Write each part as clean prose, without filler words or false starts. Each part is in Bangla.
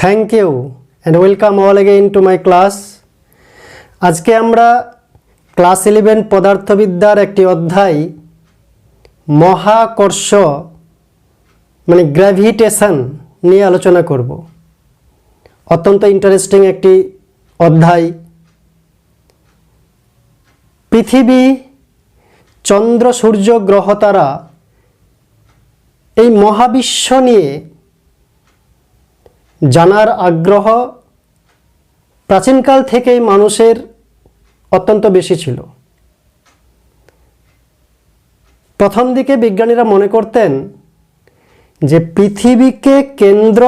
Thank you and welcome all again to my class. আজকে আমরা ক্লাস 11 পদার্থবিদ্যার একটি অধ্যায় মহাকর্ষ মানে গ্র্যাভিটেশন নিয়ে আলোচনা করব। অত্যন্ত ইন্টারেস্টিং একটি অধ্যায়। পৃথিবী, চন্দ্র, সূর্য, গ্রহ, তারা এই মহাবিশ্ব নিয়ে জানার আগ্রহ প্রাচীনকাল থেকেই মানুষের অত্যন্ত বেশি ছিল। প্রথম দিকে বিজ্ঞানীরা মনে করতেন যে পৃথিবীকে কেন্দ্র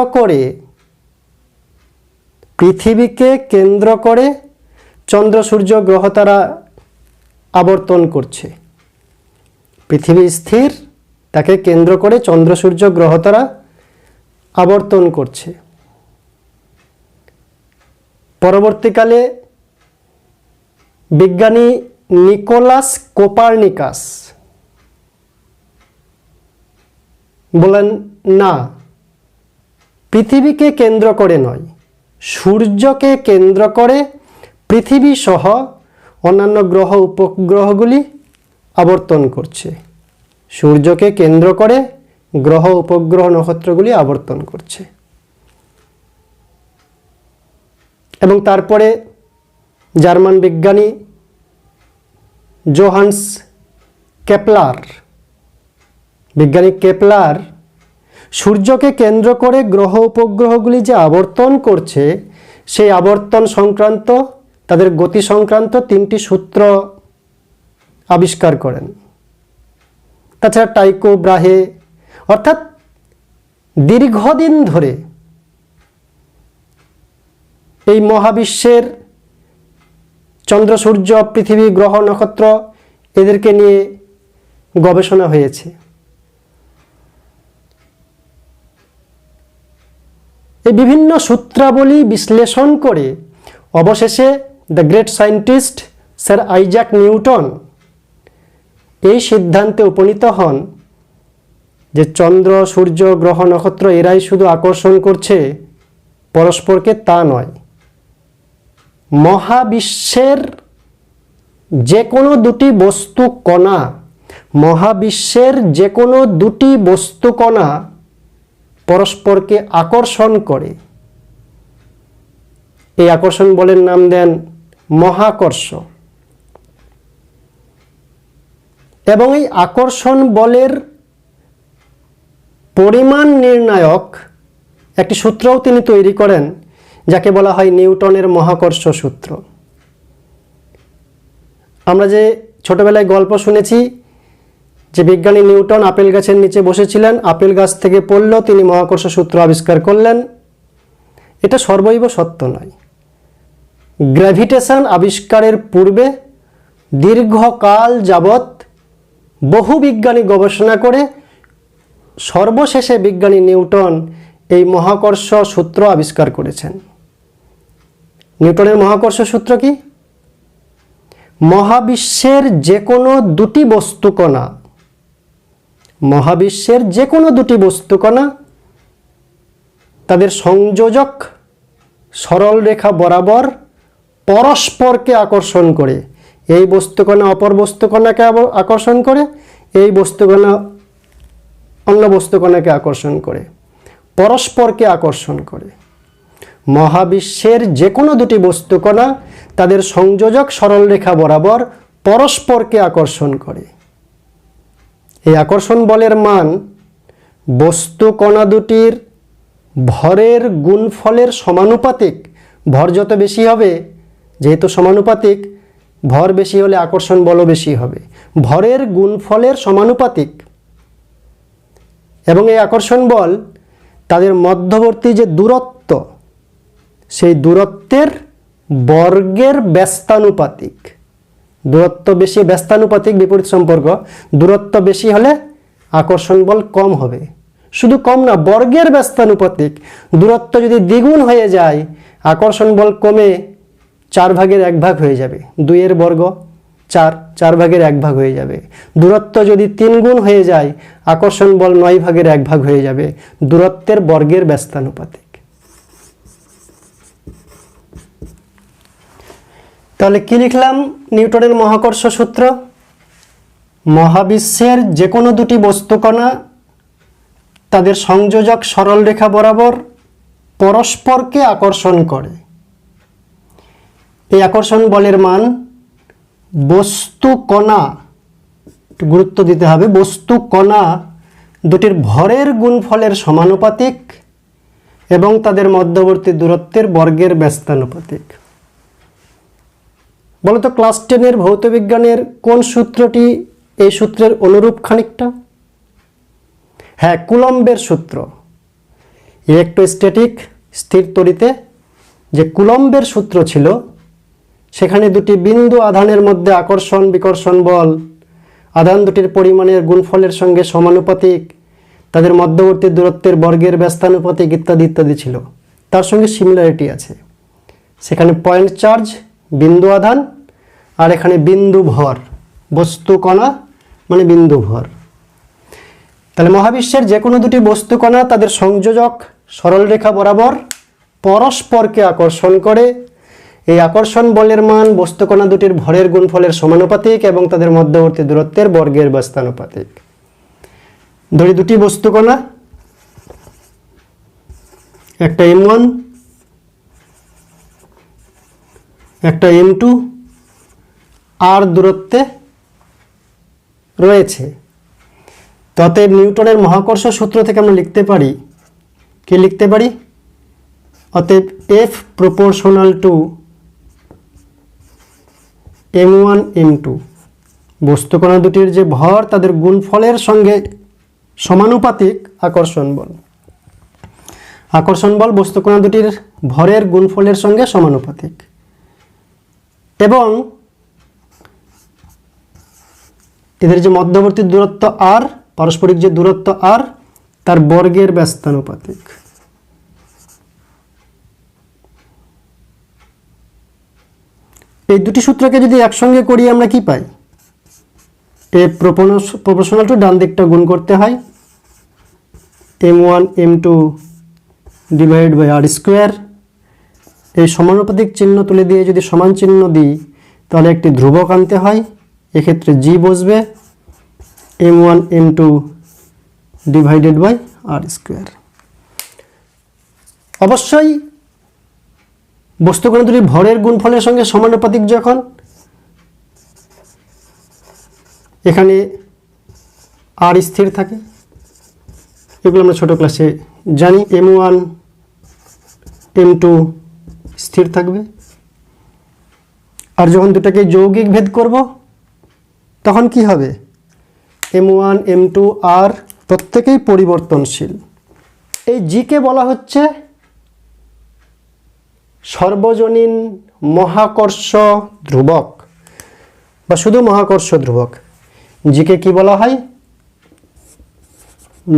করে চন্দ্র, সূর্য, গ্রহ, তারা আবর্তন করছে। পৃথিবী স্থির, তাকে কেন্দ্র করে চন্দ্র, সূর্য, গ্রহ, তারা আবর্তন করছে। পরবর্তীকালে বিজ্ঞানী নিকোলাস কোপার্নিকাস বলেন, না, পৃথিবীকে কেন্দ্র করে নয়, সূর্যকে কেন্দ্র করে পৃথিবী সহ অন্যান্য গ্রহ উপগ্রহগুলি আবর্তন করছে। সূর্যকে কেন্দ্র করে গ্রহ উপগ্রহ নক্ষত্রগুলি আবর্তন করছে। এবং তারপরে জার্মান বিজ্ঞানী জোহান্স কেপলার সূর্যকে কেন্দ্র করে গ্রহ উপগ্রহগুলি যে আবর্তন করছে, সেই আবর্তন সংক্রান্ত, তাদের গতি সংক্রান্ত 3টি সূত্র আবিষ্কার করেন। তাছাড়া টাইকো ব্রাহে, অর্থাৎ দীর্ঘদিন ধরে এই মহাবিশ্বের চন্দ্র, সূর্য, পৃথিবী, গ্রহ, নক্ষত্র এদেরকে নিয়ে গবেষণা হয়েছে। এই বিভিন্ন সূত্রাবলী বিশ্লেষণ করে অবশেষে the great scientist sir Isaac Newton এই সিদ্ধান্তে উপনীত হন যে চন্দ্র, সূর্য, গ্রহ, নক্ষত্র এরাই শুধু আকর্ষণ করছে পরস্পরকে, তা নয়। মহাবিশ্বের যে কোনো দুটি বস্তু কণা পরস্পরকে আকর্ষণ করে। এই আকর্ষণ বলের নাম দেন মহাকর্ষ। এবং এই আকর্ষণ বলের পরিমাণ নির্ণায়ক একটি সূত্রও তিনি তৈরি করেন, যাকে বলা হয় নিউটনের মহাকর্ষ সূত্র। আমরা যে ছোটবেলায় গল্প শুনেছি যে বিজ্ঞানী নিউটন আপেল গাছের নিচে বসেছিলেন, আপেল গাছ থেকে পড়ল, তিনি মহাকর্ষ সূত্র আবিষ্কার করলেন, এটা সর্বৈব সত্য নয়। গ্র্যাভিটেশন আবিষ্কারের পূর্বে দীর্ঘকাল যাবৎ বহু বিজ্ঞানী গবেষণা করে সর্বশেষে বিজ্ঞানী নিউটন এই মহাকর্ষ সূত্র আবিষ্কার করেছেন। নিউটনের মহাকর্ষ সূত্র কি? মহাবিশ্বের যে কোনো দুটি বস্তু কণা তাদের সংযোজক সরল রেখা বরাবর পরস্পরকে আকর্ষণ করে। এই বস্তুকণা অপর বস্তুকণাকে আকর্ষণ করে, এই বস্তুকণা অন্য বস্তুকণাকে আকর্ষণ করে, পরস্পরকে আকর্ষণ করে। মহাবিশ্বের যে কোনো দুটি বস্তুকণা তাদের সংযোজক সরলরেখা বরাবর পরস্পরকে আকর্ষণ করে। এই আকর্ষণ বলের মান বস্তুকণা দুটির ভরের গুণফলের সমানুপাতিক। ভর যত বেশি হবে, যেহেতু সমানুপাতিক, ভর বেশি হলে আকর্ষণ বলও বেশি হবে, ভরের গুণফলের সমানুপাতিক। এবং এই আকর্ষণ বল তাদের মধ্যবর্তী যে দূরত্ব, সেই দূরত্বের বর্গের ব্যস্তানুপাতিক। দূরত্ব বেশি ব্যস্তানুপাতিক, বিপরীত সম্পর্ক। দূরত্ব বেশি হলে আকর্ষণ বল কম হবে। শুধু কম না, বর্গের ব্যস্তানুপাতিক। দূরত্ব যদি দ্বিগুণ হয়ে যায়, আকর্ষণ বল কমে 4/1 হয়ে যাবে। 2 বর্গ 4/1 হয়ে যাবে। দূরত্ব যদি 3 গুণ হয়ে যায়, আকর্ষণ বল 9/1 হয়ে যাবে। দূরত্বের বর্গের ব্যস্তানুপাতিক। তাহলে কি লিখলাম নিউটনের মহাকর্ষ সূত্র? মহাবিশ্বের যে কোনো দুটি বস্তুকণা তাদের সংযোজক সরলরেখা বরাবর পরস্পরকে আকর্ষণ করে। এই আকর্ষণ বলের মান বস্তু কণা, গুরুত্ব দিতে হবে, বস্তু কণা দুটির ভরের গুণফলের সমানুপাতিক এবং তাদের মধ্যবর্তী দূরত্বের বর্গের ব্যস্তানুপাতিক। বলতো ক্লাস 10-এর ভৌতবিজ্ঞানের কোন সূত্রটি এই সূত্রের অনুরূপ খানিকটা? হ্যাঁ, কুলম্বের সূত্র। ইলেকট্রোস্ট্যাটিক স্থির তড়িতে যে কুলম্বের সূত্র ছিল, সেখানে দুটি বিন্দু আধানের মধ্যে আকর্ষণ বিকর্ষণ বল আধান দুটির পরিমাণের গুণফলের সঙ্গে সমানুপাতিক, তাদের মধ্যবর্তী দূরত্বের বর্গের ব্যস্তানুপাতিক ইত্যাদি ইত্যাদি ছিল। তার সঙ্গে সিমিলারিটি আছে। সেখানে পয়েন্ট চার্জ বিন্দু আধান, আর এখানে বিন্দু ভর বস্তু কণা মানে বিন্দু ভর। তাহলে মহাবিশ্বের যে কোনো দুটি বস্তু কণা তাদের সংযোজক সরলরেখা বরাবর পরস্পরকে আকর্ষণ করে। এই আকর্ষণ বলের মান বস্তুকণা দুটির ভরের গুণফলের সমানুপাতিক এবং তাদের মধ্যবর্তী দূরত্বের বর্গের ব্যস্তানুপাতিক। ধরি দুটি বস্তুকণা, একটা M1 একটা M2 আর দূরত্বে রয়েছে। অতএব নিউটনের মহাকর্ষ সূত্র থেকে আমরা লিখতে পারি, কি লিখতে পারি? অতএব F proportional to M1 M2, বস্তুকণা দুটির যে ভর তাদের গুণফলের সঙ্গে সমানুপাতিক আকর্ষণ বল। আকর্ষণ বল বস্তুকণা দুটির ভরের গুণফলের সঙ্গে সমানুপাতিক এবং এদের যে মধ্যবর্তী দূরত্ব আর, পারস্পরিক যে দূরত্ব আর, তার বর্গের ব্যস্তানুপাতিক। এই দুটি সূত্রকে যদি একসঙ্গে করি আমরা কি পাই? এ প্রপোর্শনাল টু ডান দিকটা গুণ করতে হয়, M1 M2 divide by R square. এই সমানুপাতিক চিহ্ন তুলে দিয়ে যদি সমান চিহ্ন দিই তাহলে একটি ধ্রুবক আনতে হয়, এক্ষেত্রে জি বসবে, M1 M2 divided by R square. অবশ্যই বস্তুকণা দুটির ভরের গুণফলের সঙ্গে সমানুপাতিক যখন, এখানে আর স্থির থাকে, এগুলো আমরা ছোট ক্লাসে জানি। M1 M2 স্থির থাকবে। আর যখন দুটাকে যৌগিক ভেদ করব তখন কি হবে? M1 M2 আর প্রত্যেকেই পরিবর্তনশীল। এই জিকে বলা হচ্ছে সর্বজনীন মহাকর্ষ ধ্রুবক বা শুধু মহাকর্ষ ধ্রুবক। জিকে কি বলা হয়?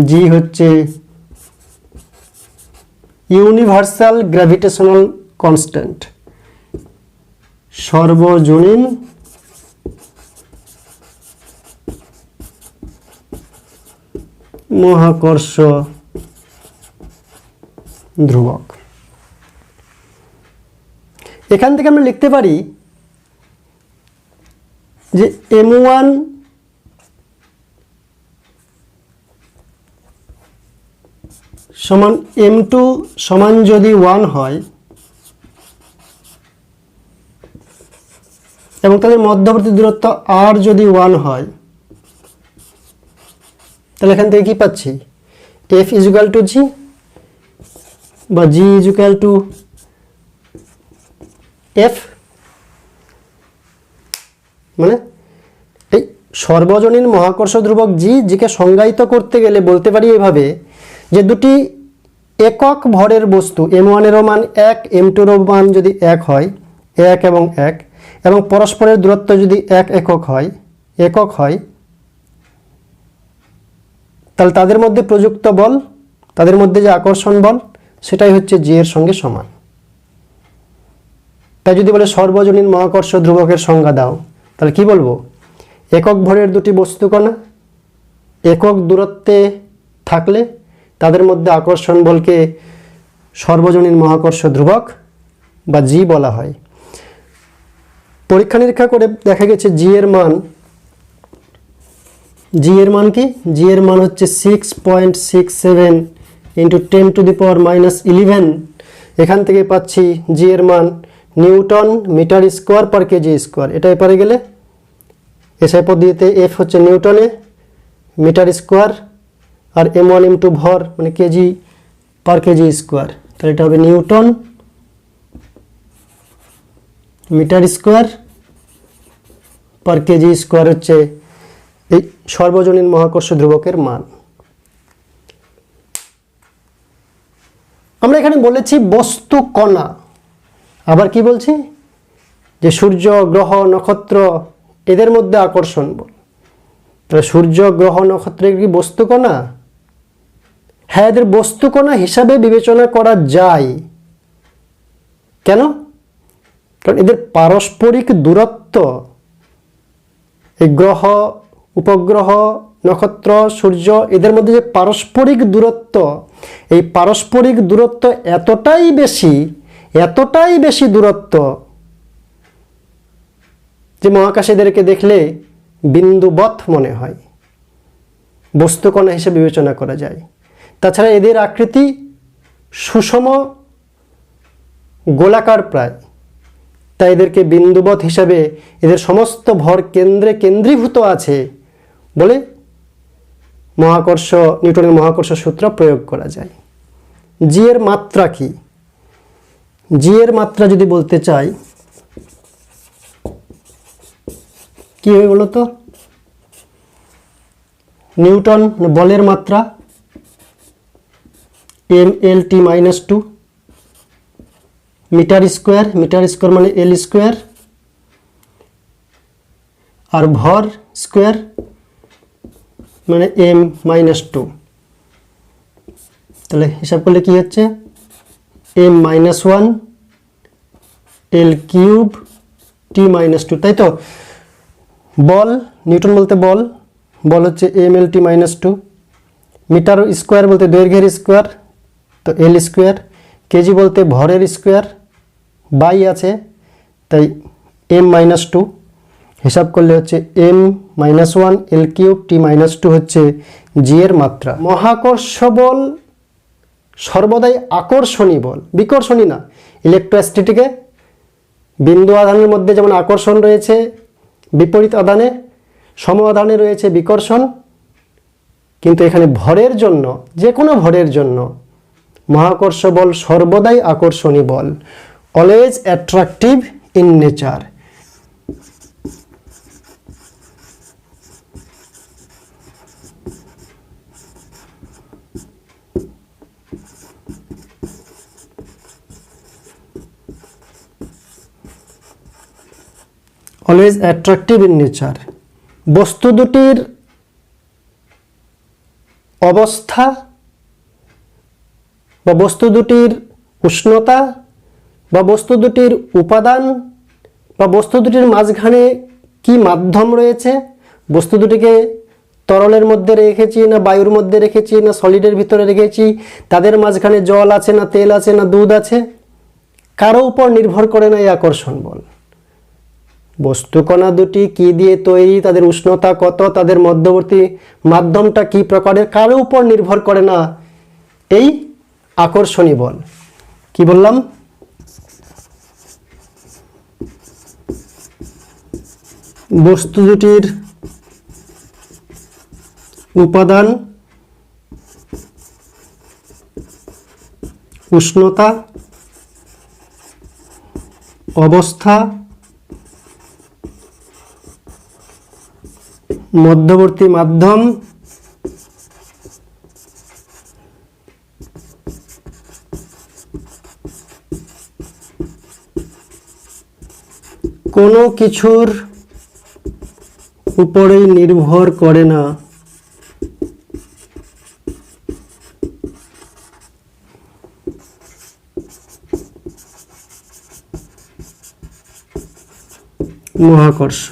জি হচ্ছে ইউনিভার্সাল গ্র্যাভিটেশনাল কনস্ট্যান্ট, সর্বজনীন মহাকর্ষ ধ্রুবক। এখান থেকে আমরা লিখতে পারি যে M1 সমান M2 সমান যদি 1 হয় এবং তাদের মধ্যবর্তী দূরত্ব r যদি 1 হয়, তাহলে এখান থেকে কি পাচ্ছি? F is equal to G বা G is equal to F। মানে এই সর্বজনীন মহাকর্ষ ধ্রুবক জিকে সংজ্ঞায়িত করতে গেলে বলতে পারি এভাবে যে দুটি একক ভরের বস্তু M1 এরও মান 1, M2 এরও মান যদি 1 হয়, 1 এবং 1, এবং পরস্পরের দূরত্ব যদি 1 একক হয়, তাহলে তাদের মধ্যে প্রযুক্ত বল, তাদের মধ্যে যে আকর্ষণ বল, সেটাই হচ্ছে জি এর সঙ্গে সমান। তাই যদি বলে সর্বজনীন মহাকর্ষ ধ্রুবকের সংজ্ঞা দাও, তাহলে কি বলবো? একক ভরের দুটি বস্তুকণা একক দূরত্বে থাকলে তাদের মধ্যে আকর্ষণ বলকে সর্বজনীন মহাকর্ষ ধ্রুবক বা জি বলা হয়। পরীক্ষা নিরীক্ষা করে দেখা গেছে জি এর মান কি, জি এর মান হচ্ছে 6.67 ইন্টু 10⁻⁻11। এখান থেকে পাচ্ছি জি এর মান newton metre square per kg square. এটা এপারে গেলে এসআই পদ্ধতিতে এফ হচ্ছে নিউটনে মিটার স্কোয়ার আর m1 ইন্টু ভর মানে কেজি পার কেজি স্কোয়ার, তাহলে এটা হবে newton metre square per kg square হচ্ছে এই সর্বজনীন মহাকর্ষ ধ্রুবকের মান। আমরা এখানে বলেছি বস্তু কণা, আবার কি বলছি যে সূর্য গ্রহ নক্ষত্র এদের মধ্যে আকর্ষণ বল। তাহলে সূর্য গ্রহ নক্ষত্রের কি বস্তু কণা? হ্যাঁ, এদের বস্তু কণা হিসাবে বিবেচনা করা যায়। কেন? কারণ এদের পারস্পরিক দূরত্ব, এই গ্রহ উপগ্রহ নক্ষত্র সূর্য এদের মধ্যে যে পারস্পরিক দূরত্ব, এই পারস্পরিক দূরত্ব এতটাই বেশি দূরত্ব যে মহাকাশে এদেরকে দেখলে বিন্দুবৎ মনে হয়, বস্তুকণা হিসেবে বিবেচনা করা যায়। তাছাড়া এদের আকৃতি সুষম গোলাকার প্রায়, তাই এদেরকে বিন্দুবৎ হিসাবে এদের সমস্ত ভর কেন্দ্রে কেন্দ্রীভূত আছে বলে নিউটনের মহাকর্ষ সূত্র প্রয়োগ করা যায়। জি এর মাত্রা কি? জি এর মাত্রা যদি বলতে চাই কি হবে বলো তো? নিউটন বলের মাত্রা mLt-2 মিটার স্কোয়ার মানে এল স্কোয়ার, আর ভর স্কোয়ার মানে m-2। তাহলে হিসাব করলে কি হচ্ছে m-1 L³ t-2, তাই তো? বল, নিউটন বলতে বল হচ্ছে mLt-2, মিটার স্কোয়ার বলতে দৈর্ঘ্যের স্কোয়ার তো এল স্কোয়ার, কেজি বলতে ভরের স্কোয়ার বাই আছে তাই m-2, হিসাব করলে হচ্ছে m-1 L³ t-2 হচ্ছে জি এর মাত্রা। মহাকর্ষ বল সর্বদাই আকর্ষণী বল, বিকর্ষণী না। ইলেকট্রোস্ট্যাটিকে বিন্দু আধানের মধ্যে যেমন আকর্ষণ রয়েছে বিপরীত আধানে, সম আধানে রয়েছে বিকর্ষণ, কিন্তু এখানে ভরের জন্য, যে কোনো ভরের জন্য মহাকর্ষ বল সর্বদাই আকর্ষণী বল, always attractive in nature. Always attractive in nature. বস্তু দুটির অবস্থা বা বস্তু দুটির উষ্ণতা বা বস্তু দুটির উপাদান বা বস্তু দুটির মাঝখানে কি মাধ্যম রয়েছে, বস্তু দুটিকে তরলের মধ্যে রেখেছি না বায়ুর মধ্যে রেখেছি না সলিডের ভিতরে রেখেছি, তাদের মাঝখানে জল আছে না তেল আছে না দুধ আছে, কারো উপর নির্ভর করে না এই আকর্ষণ বল। বস্তুকণা দুটি কি দিয়ে তৈরি, তাদের উষ্ণতা কত, তাদের মধ্যবর্তী মাধ্যমটা কি প্রকারের, কারো উপর নির্ভর করে না এই আকর্ষণী বল। কি বললাম? বস্তু দুটির উপাদান, উষ্ণতা, অবস্থা, মধ্যবর্তী মাধ্যম, কোনো কিছুর উপরেই নির্ভর করে না মহাকর্ষ।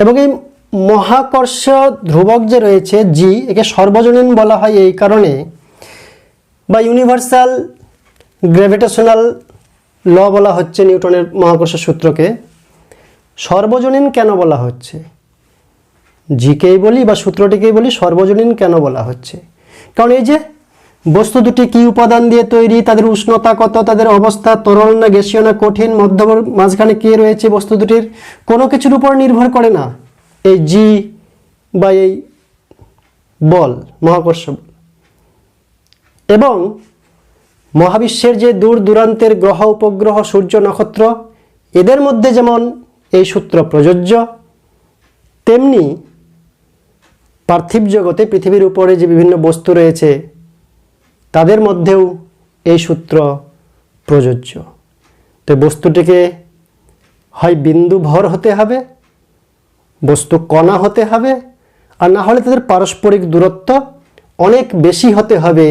এবং এই মহাকর্ষ ধ্রুবক যে রয়েছে জি, একে সর্বজনীন বলা হয় এই কারণে, বা ইউনিভার্সাল গ্র্যাভিটেশনাল ল বলা হচ্ছে নিউটনের মহাকর্ষ সূত্রকে, সর্বজনীন কেন বলা হচ্ছে? জিকেই বলি বা সূত্রটিকেই বলি, সর্বজনীন কেন বলা হচ্ছে? কারণ এই যে বস্তু দুটি কি উপাদান দিয়ে তৈরি, তাদের উষ্ণতা কত, তাদের অবস্থা তরল না গ্যাসীয় না কঠিন, মাঝখানে কে রয়েছে বস্তু দুটির, কোনো কিছুর উপর নির্ভর করে না এই জি বা এই বল, মহাকর্ষ বল। এবং মহাবিশ্বের যে দূর দূরান্তের গ্রহ উপগ্রহ সূর্য নক্ষত্র, এদের মধ্যে যেমন এই সূত্র প্রযোজ্য, তেমনি পার্থিব জগতে পৃথিবীর উপরে যে বিভিন্ন বস্তু রয়েছে তাদের মধ্যেও এই সূত্র প্রযোজ্য। তো বস্তুটিকে হয় বিন্দু ভর হতে হবে, বস্তু কণা হতে হবে, আর না হলে তাদের পারস্পরিক দূরত্ব অনেক বেশি হতে হবে,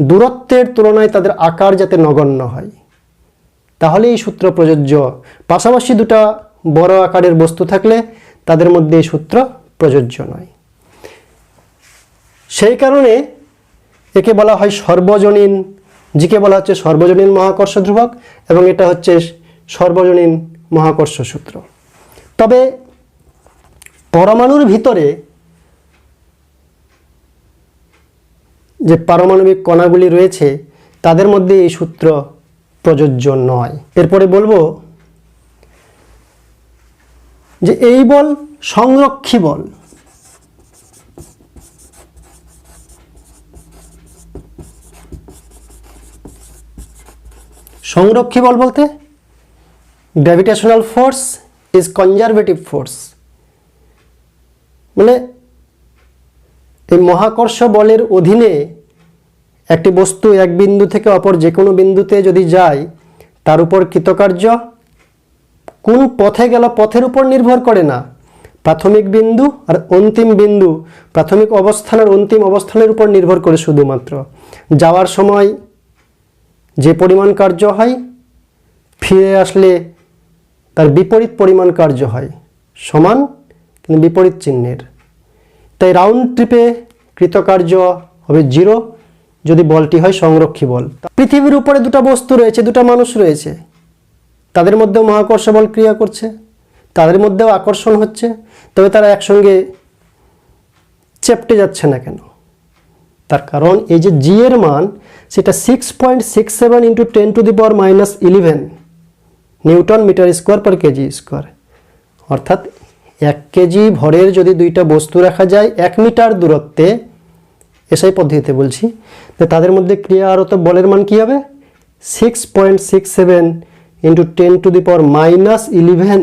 দূরত্বের তুলনায় তাদের আকার যাতে নগণ্য হয়, তাহলে এই সূত্র প্রযোজ্য। পাশাপাশি দুটা বড় আকারের বস্তু থাকলে তাদের মধ্যে এই সূত্র প্রযোজ্য নয়। সেই কারণে একে বলা হয় সর্বজনীন, জিকে বলা হচ্ছে সর্বজনীন মহাকর্ষ ধ্রুবক, এবং এটা হচ্ছে সর্বজনীন মহাকর্ষ সূত্র। তবে পরমাণুর ভিতরে যে পারমাণবিক কণাগুলি রয়েছে তাদের মধ্যে এই সূত্র প্রযোজ্য নয়। এরপরে বলবো যে এই বল সংরক্ষী বল। সংরক্ষী বল বলতে gravitational force is conservative force, মানে এই মহাকর্ষ বলের অধীনে একটি বস্তু এক বিন্দু থেকে অপর যে কোনো বিন্দুতে যদি যায়, তার উপর কৃতকার্য কোন পথে গেল পথের উপর নির্ভর করে না, প্রাথমিক বিন্দু আর অন্তিম বিন্দু, প্রাথমিক অবস্থান আর অন্তিম অবস্থানের উপর নির্ভর করে শুধুমাত্র। যাওয়ার সময় যে পরিমাণ কার্য হয়, ফিরে আসলে তার বিপরীত পরিমাণ কার্য হয়, সমান কিন্তু বিপরীত চিহ্নের। তাই রাউন্ড ট্রিপে কৃতকার্য হবে 0 যদি বলটি হয় সংরক্ষী বল। পৃথিবীর উপরে দুটো বস্তু রয়েছে, দুটো মানুষ রয়েছে, তাদের মধ্যেও মহাকর্ষ বল ক্রিয়া করছে, তাদের মধ্যেও আকর্ষণ হচ্ছে, তবে তারা একসঙ্গে চেপটে যাচ্ছে না কেন? তার কারণ এই যে জি এর মান সেটা 6.67 × 10⁻11 newton metre square per kg square. অর্থাৎ 1 কেজি ভরের যদি দুইটা বস্তু রাখা যায় 1 মিটার দূরত্বে, এসআই পদ্ধতিতে বলছি, তো তাদের মধ্যে ক্রিয়ারত বলের মান কি হবে? 6.67 × 10⁻11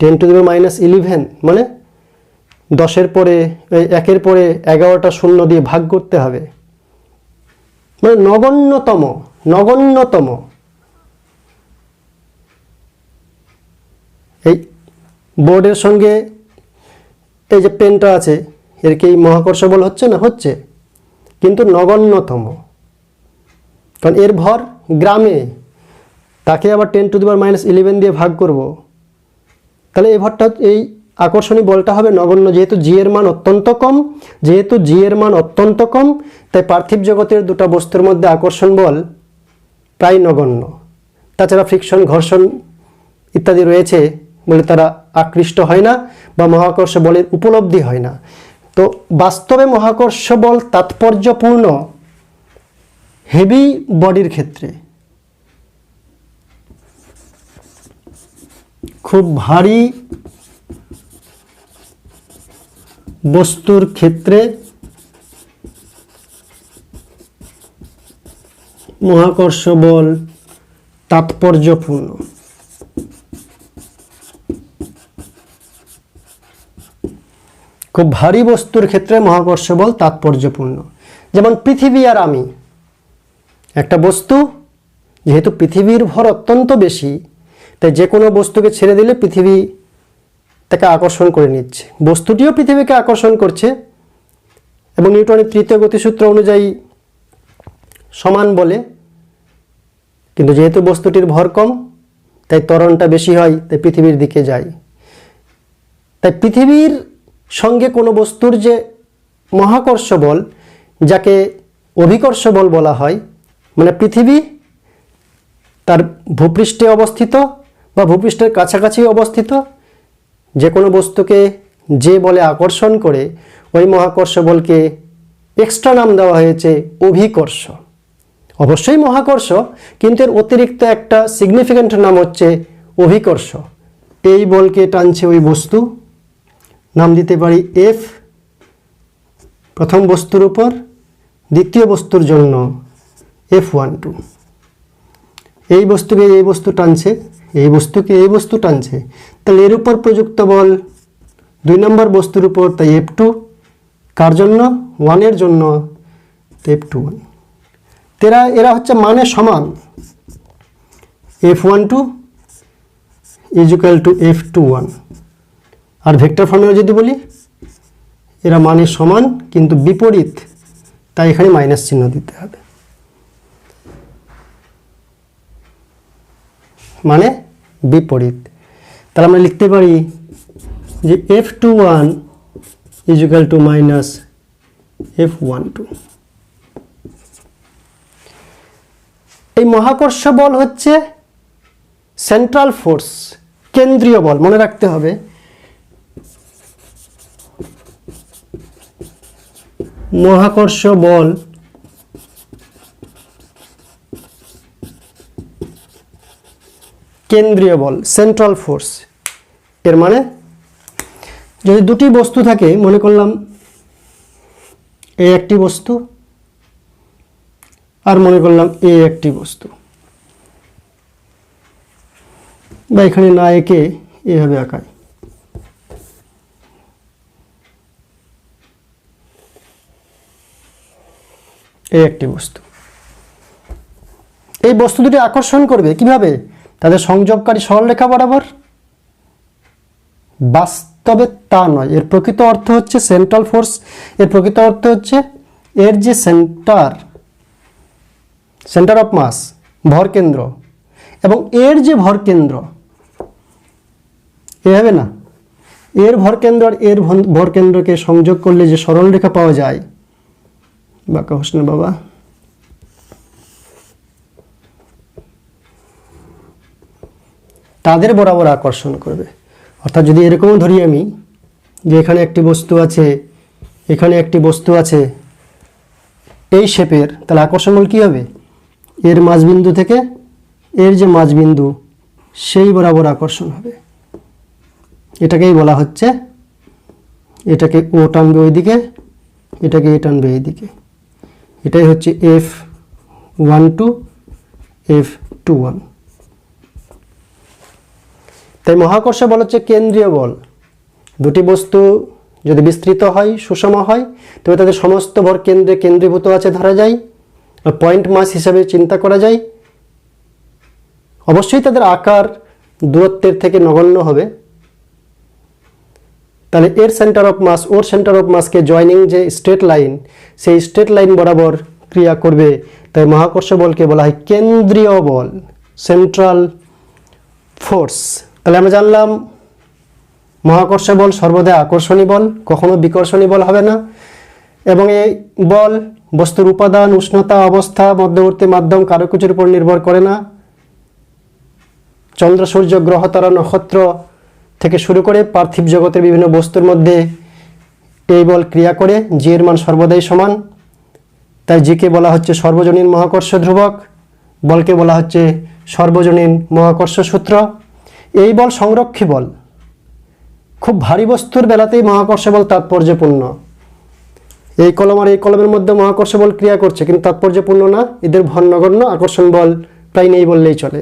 10⁻11 মানে 10-এর পরে 1-এর পরে 11টা শূন্য দিয়ে ভাগ করতে হবে, মানে নগণ্যতম। এই বোর্ডের সঙ্গে এই যে পেনটা আছে, এর কি মহাকর্ষ বল হচ্ছে না? হচ্ছে, কিন্তু নগণ্যতম। কারণ এর ভর গ্রামে, তাকে আবার 10⁻11 দিয়ে ভাগ করব, তাহলে এই ভরটা, এই আকর্ষণী বলটা হবে নগণ্য। যেহেতু জি এর মান অত্যন্ত কম, তাই পার্থিব জগতের দুটো বস্তুর মধ্যে আকর্ষণ বল প্রায় নগণ্য। তাছাড়া ফ্রিকশন, ঘর্ষণ ইত্যাদি রয়েছে বলে তারা আকৃষ্ট হয় না বা মহাকর্ষ বলের উপলব্ধি হয় না। তো বাস্তবে মহাকর্ষ বল তাৎপর্যপূর্ণ হেভি বডির ক্ষেত্রে, খুব ভারী বস্তুর ক্ষেত্রে মহাকর্ষ বল তাৎপর্যপূর্ণ। খুব ভারী বস্তুর ক্ষেত্রে মহাকর্ষ বল তাৎপর্যপূর্ণ। যেমন পৃথিবী আর আমি, একটা বস্তু, যেহেতু পৃথিবীর ভর অত্যন্ত বেশি, তাই যে কোনো বস্তুকে ছেড়ে দিলে পৃথিবী তাকে আকর্ষণ করে নিচ্ছে, বস্তুটিও পৃথিবীকে আকর্ষণ করছে, এবং নিউটনের তৃতীয় গতিসূত্র অনুযায়ী সমান বলে। কিন্তু যেহেতু বস্তুটির ভর কম, তাই ত্বরণটা বেশি হয়, তাই পৃথিবীর দিকে যায়। তাই পৃথিবীর সঙ্গে কোনো বস্তুর যে মহাকর্ষ বল, যাকে অভিকর্ষ বল বলা হয়, মানে পৃথিবী তার ভূপৃষ্ঠে অবস্থিত বা ভূপৃষ্ঠের কাছাকাছি অবস্থিত যে কোনো বস্তুকে যে বলে আকর্ষণ করে ওই মহাকর্ষ বলকে এক্সট্রা নাম দেওয়া হয়েছে অভিকর্ষ। অবশ্যই মহাকর্ষ, কিন্তু এর অতিরিক্ত একটা সিগনিফিক্যান্ট নাম হচ্ছে অভিকর্ষ। এই বলকে টানছে ওই বস্তু, নাম দিতে পারি এফ প্রথম বস্তুর উপর, দ্বিতীয় বস্তুর জন্য F12। এই বস্তুকে এই বস্তু টানছে, এই বস্তুকে এই বস্তু টানছে, তাহলে এর উপর প্রযুক্ত বল 2 নম্বর বস্তুর উপর, তাই F2। কার জন্য? 1 এর জন্য, F21। এরা হচ্ছে মানে সমান। F12 = F21। আর ভেক্টর ফর্মুলা যদি বলি, এরা মানে সমান কিন্তু বিপরীত, তাই এখানে মাইনাস চিহ্ন দিতে হবে। মানে বিপরীত। তাহলে আমরা লিখতে পারি যে F21 = -F12। এই মহাকর্ষ বল হচ্ছে সেন্ট্রাল ফোর্স, কেন্দ্রীয় বল। মনে রাখতে হবে মহাকর্ষ বল কেন্দ্রীয় বল, সেন্ট্রাল ফোর্স। এর মানে যদি দুটি বস্তু থাকে, মনে করলাম এ একটি বস্তু আর মনে করলাম এ একটি বস্তু, বা এখানে না একে এভাবে আঁকাই, এই একটি বস্তু। এই বস্তু দুটি আকর্ষণ করবে কিভাবে? তাদের সংযোগকারী সরলরেখা বরাবর। বাস্তবে তা নয়, এর প্রকৃত অর্থ হচ্ছে সেন্ট্রাল ফোর্স, এর প্রকৃত অর্থ হচ্ছে এর যে সেন্টার অফ মাস, ভর কেন্দ্র, এবং এর যে ভর কেন্দ্র, এভাবে না, এর ভর কেন্দ্র আর এর ভর কেন্দ্রকে সংযোগ করলে যে সরলরেখা পাওয়া যায়, বাঁকা হোস না বাবা, তাদের বরাবর আকর্ষণ করবে। অর্থাৎ যদি এরকমও ধরি আমি যে এখানে একটি বস্তু আছে, এখানে একটি বস্তু আছে এই শেপের, তাহলে আকর্ষণ বল কী হবে? এর মাঝবিন্দু থেকে এর যে মাঝবিন্দু সেই বরাবর আকর্ষণ হবে। এটাকেই বলা হচ্ছে, এটাকে ও টানবে ওইদিকে, এটাকে এ টানবে এইদিকে। এটাই হচ্ছে F12 F21। তাই মহাকর্ষ বল হচ্ছে কেন্দ্রীয় বল। দুটি বস্তু যদি বিস্তৃত হয়, সুষম হয়, তবে তাদের সমস্ত ভর কেন্দ্রে কেন্দ্রীভূত আছে ধরা যায়, পয়েন্ট মাস হিসাবে চিন্তা করা যায়। অবশ্যই তাদের আকার দূরত্বের থেকে নগণ্য হবে। তাহলে এর সেন্টার অফ মাস ওর সেন্টার অফ মাসকে জয়নিং যে স্ট্রেট লাইন, সেই স্ট্রেট লাইন বরাবর ক্রিয়া করবে। তাই মহাকর্ষ বলকে বলা হয় কেন্দ্রীয় বল, সেন্ট্রাল ফোর্স। তাহলে আমরা জানলাম মহাকর্ষ বল সর্বদা আকর্ষণী বল, কখনো বিকর্ষণী বল হবে না। এবং এই বল বস্তুর উপাদান, উষ্ণতা, অবস্থা, মধ্যবর্তী মাধ্যম কারো কিছুর উপর নির্ভর করে না। চন্দ্র, সূর্য, গ্রহ, তারা, নক্ষত্র থেকে শুরু করে পার্থিব জগতের বিভিন্ন বস্তুর মধ্যে এই বল ক্রিয়া করে। জি এর মান সর্বদাই সমান, তাই জিকে বলা হচ্ছে সর্বজনীন মহাকর্ষ ধ্রুবক, বলকে বলা হচ্ছে সর্বজনীন মহাকর্ষ সূত্র। এই বল সংরক্ষী বল। খুব ভারী বস্তুর বেলাতেই মহাকর্ষ বল তাৎপর্যপূর্ণ। এই কলম আর এই কলমের মধ্যে মহাকর্ষ বল ক্রিয়া করছে, কিন্তু তাৎপর্যপূর্ণ না, এদের ভর নগণ্য, আকর্ষণ বল প্রায় নেই বললেই চলে।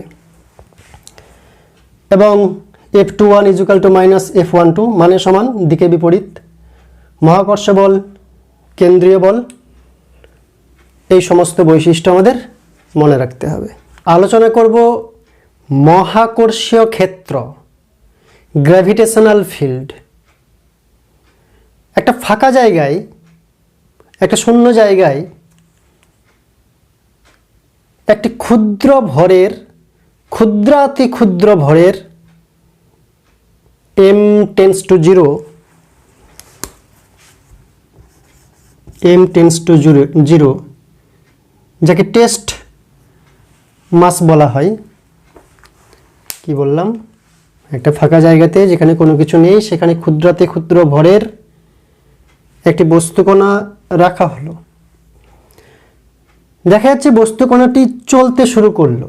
এবং F21 = -F12 মানে সমান, দিকে বিপরীত। মহাকর্ষ বল কেন্দ্রীয় বল, এই সমস্ত বৈশিষ্ট্য আমাদের মনে রাখতে হবে। আলোচনা করব মহাকর্ষীয় ক্ষেত্র, গ্র্যাভিটেশনাল ফিল্ড। একটা ফাঁকা জায়গায়, একটা শূন্য জায়গায় একটি ক্ষুদ্র ভরের, ক্ষুদ্রাতি ক্ষুদ্র ভরের m টেন্ডস টু 0, যাকে টেস্ট মাস বলা হয়, কি বললাম, একটা ফাঁকা জায়গাতে যেখানে কোনো কিছু নেই সেখানে ক্ষুদ্রাতি ক্ষুদ্র ভরের একটি বস্তুকণা রাখা হলো। দেখা যাচ্ছে বস্তুকণাটি চলতে শুরু করলো,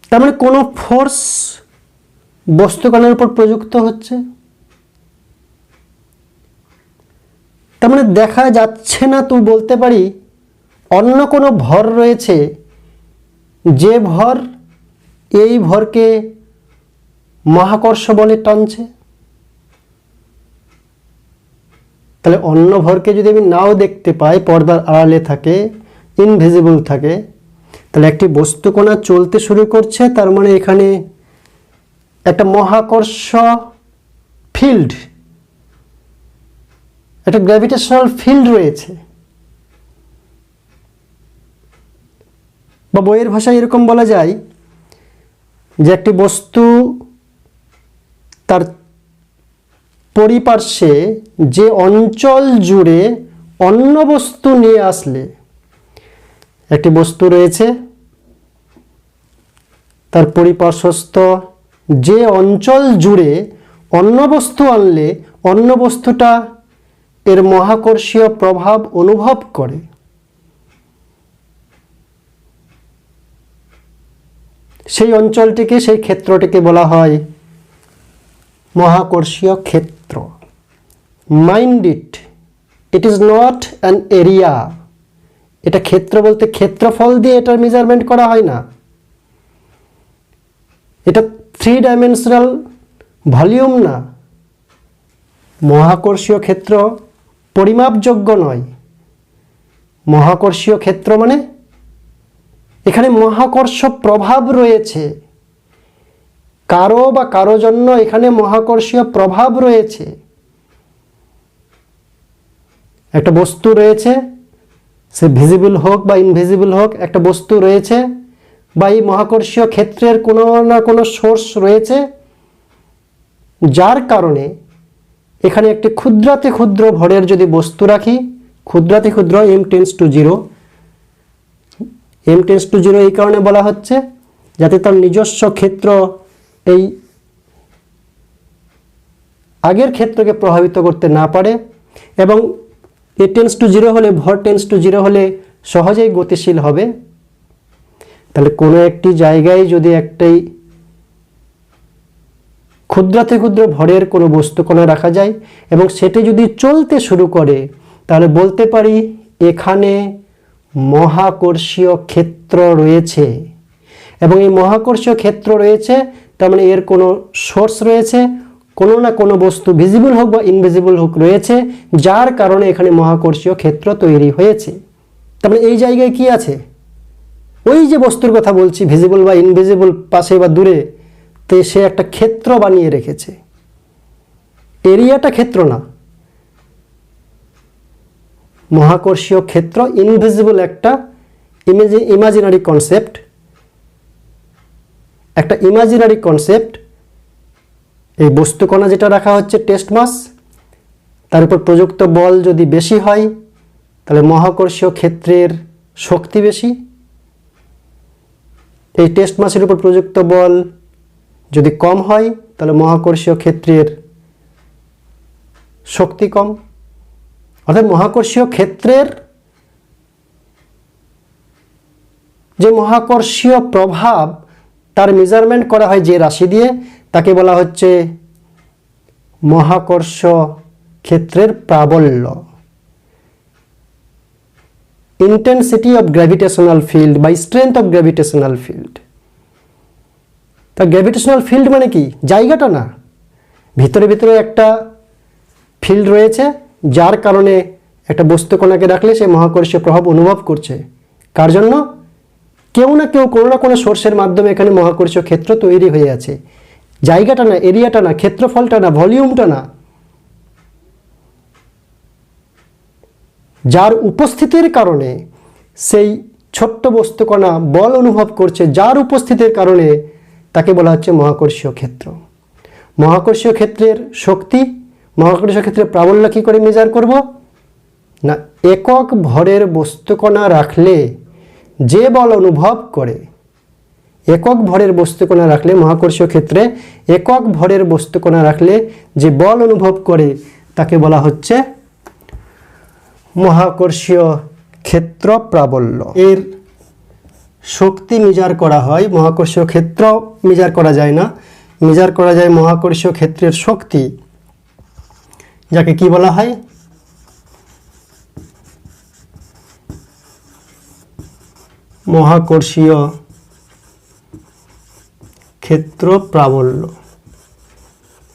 তার মানে কোনো ফোর্স বস্তুকণার উপর প্রযুক্ত হচ্ছে। তার মানে দেখা যাচ্ছে না, তো বলতে পারি অন্য কোনো ভর রয়েছে, যে ভর এই ভরকে মহাকর্ষ বলে টানছে। তাহলে অন্য ভরকে যদি আমি নাও দেখতে পাই, পর্দার আড়ালে থাকে, ইনভিজিবল থাকে, তাহলে একটি বস্তুকণা চলতে শুরু করছে, তার মানে এখানে একটা মহাকর্ষ ফিল্ড, একটা গ্র্যাভিটেশনাল ফিল্ড রয়েছে। বা বইয়ের ভাষায় এরকম বলা যায় যে একটি বস্তু তার পরিপার্শ্বে যে অঞ্চল জুড়ে অন্য বস্তু নিয়ে আসলে, একটি বস্তু রয়েছে তার পরিপার্শ্বস্থ যে অঞ্চল জুড়ে অন্য বস্তু আনলে অন্য বস্তুটা এর মহাকর্ষীয় প্রভাব অনুভব করে। সেই অঞ্চলটিকে, সেই ক্ষেত্রটিকে বলা হয় মহাকর্ষীয় ক্ষেত্র। Mind it, it is not an area. এটা ক্ষেত্র বলতে ক্ষেত্রফল দিয়ে এটার মেজারমেন্ট করা হয় না। এটা 3 ডাইমেনশনাল ভলিউম না। মহাকর্ষীয় ক্ষেত্র পরিমাপযোগ্য নয়। মহাকর্ষীয় ক্ষেত্র মানে এখানে মহাকর্ষ প্রভাব রয়েছে, কারো বা কারো জন্য এখানে মহাকর্ষীয় প্রভাব রয়েছে। একটা বস্তু রয়েছে, সে ভিজিবল হোক বা ইনভিজিবল হোক, একটা বস্তু রয়েছে বা এই মহাকর্ষীয় ক্ষেত্রের কোনো না কোনো সোর্স রয়েছে, যার কারণে এখানে একটি ক্ষুদ্রাতি ক্ষুদ্র ভরের যদি বস্তু রাখি, ক্ষুদ্রাতি ক্ষুদ্র m tends to 0, m tends to 0 এই কারণে বলা হচ্ছে যাতে তার নিজস্ব ক্ষেত্র এই আগের ক্ষেত্রকে প্রভাবিত করতে না পারে, এবং a টেন্ডস টু 0 হলে, ভর টেন্ডস টু 0 হলে সহজেই গতিশীল হবে। তাহলে কোনো একটি জায়গায় যদি একটি ক্ষুদ্রাতি ক্ষুদ্র ভরের কোনো বস্তুকণা রাখা যায় এবং সেটি যদি চলতে শুরু করে, তাহলে বলতে পারি এখানে মহাকর্ষীয় ক্ষেত্র রয়েছে। এবং এই মহাকর্ষীয় ক্ষেত্র রয়েছে, তার মানে এর কোনো সোর্স রয়েছে, কোনো না কোনো বস্তু ভিজিবল হোক বা ইনভিজিবল হোক রয়েছে, যার কারণে এখানে মহাকর্ষীয় ক্ষেত্র তৈরি হয়েছে। তার মানে এই জায়গায় কি আছে? ওই যে বস্তুর কথা বলছি, ভিজিবল বা ইনভিজিবল, পাশে বা দূরে, তো সে একটা ক্ষেত্র বানিয়ে রেখেছে। এরিয়াটা ক্ষেত্র না, মহাকর্ষীয় ক্ষেত্র ইনভিজিবল একটা ইমাজিনারি কনসেপ্ট, একটা ইমাজিনারি কনসেপ্ট। এই বস্তুকণা যেটা রাখা হচ্ছে টেস্ট মাস, তার উপর প্রযুক্ত বল যদি বেশি হয় তাহলে মহাকর্ষীয় ক্ষেত্রের শক্তি বেশি। এই টেস্ট মাসের উপর প্রযুক্ত বল যদি কম হয় তাহলে মহাকর্ষীয় ক্ষেত্রের শক্তি কম। অর্থাৎ মহাকর্ষীয় ক্ষেত্রের যে মহাকর্ষীয় প্রভাব, তার মেজারমেন্ট করা হয় যে রাশি দিয়ে, তাকে বলা হচ্ছে মহাকর্ষ ক্ষেত্রের প্রাবল্য, intensity of gravitational field by strength of gravitational field. তা গ্র্যাভিটেশনাল ফিল্ড মানে কি? জায়গাটা না, ভিতরে ভিতরে একটা ফিল্ড রয়েছে, যার কারণে একটা বস্তুকণাকে রাখলে সে মহাকর্ষীয় প্রভাব অনুভব করছে। কার জন্য? কেউ না কেউ, কোনো না কোনো সোর্সের মাধ্যমে এখানে মহাকর্ষীয় ক্ষেত্র তৈরি হয়ে আছে। জায়গাটা না, এরিয়াটা না, ক্ষেত্রফলটা না, ভলিউমটা না, যার উপস্থিতির কারণে সেই ছোট্ট বস্তুকণা বল অনুভব করছে, যার উপস্থিতির কারণে তাকে বলা হচ্ছে মহাকর্ষীয় ক্ষেত্র। মহাকর্ষীয় ক্ষেত্রের শক্তি, মহাকর্ষীয় ক্ষেত্রের প্রাবল্য কী করে মেজার করব? না, একক ভরের বস্তুকণা রাখলে যে বল অনুভব করে একক ভরের বস্তুকণা রাখলে, মহাকর্ষীয় ক্ষেত্রে একক ভরের বস্তুকণা রাখলে যে বল অনুভব করে তাকে বলা হচ্ছে মহাকর্ষীয় ক্ষেত্র প্রাবল্য। এর শক্তি মেজার করা হয়, মহাকর্ষীয় ক্ষেত্র মেজার করা যায় না, মেজার করা যায় মহাকর্ষীয় ক্ষেত্রের শক্তি, যাকে কি বলা হয়? মহাকর্ষীয় ক্ষেত্র প্রাবল্য,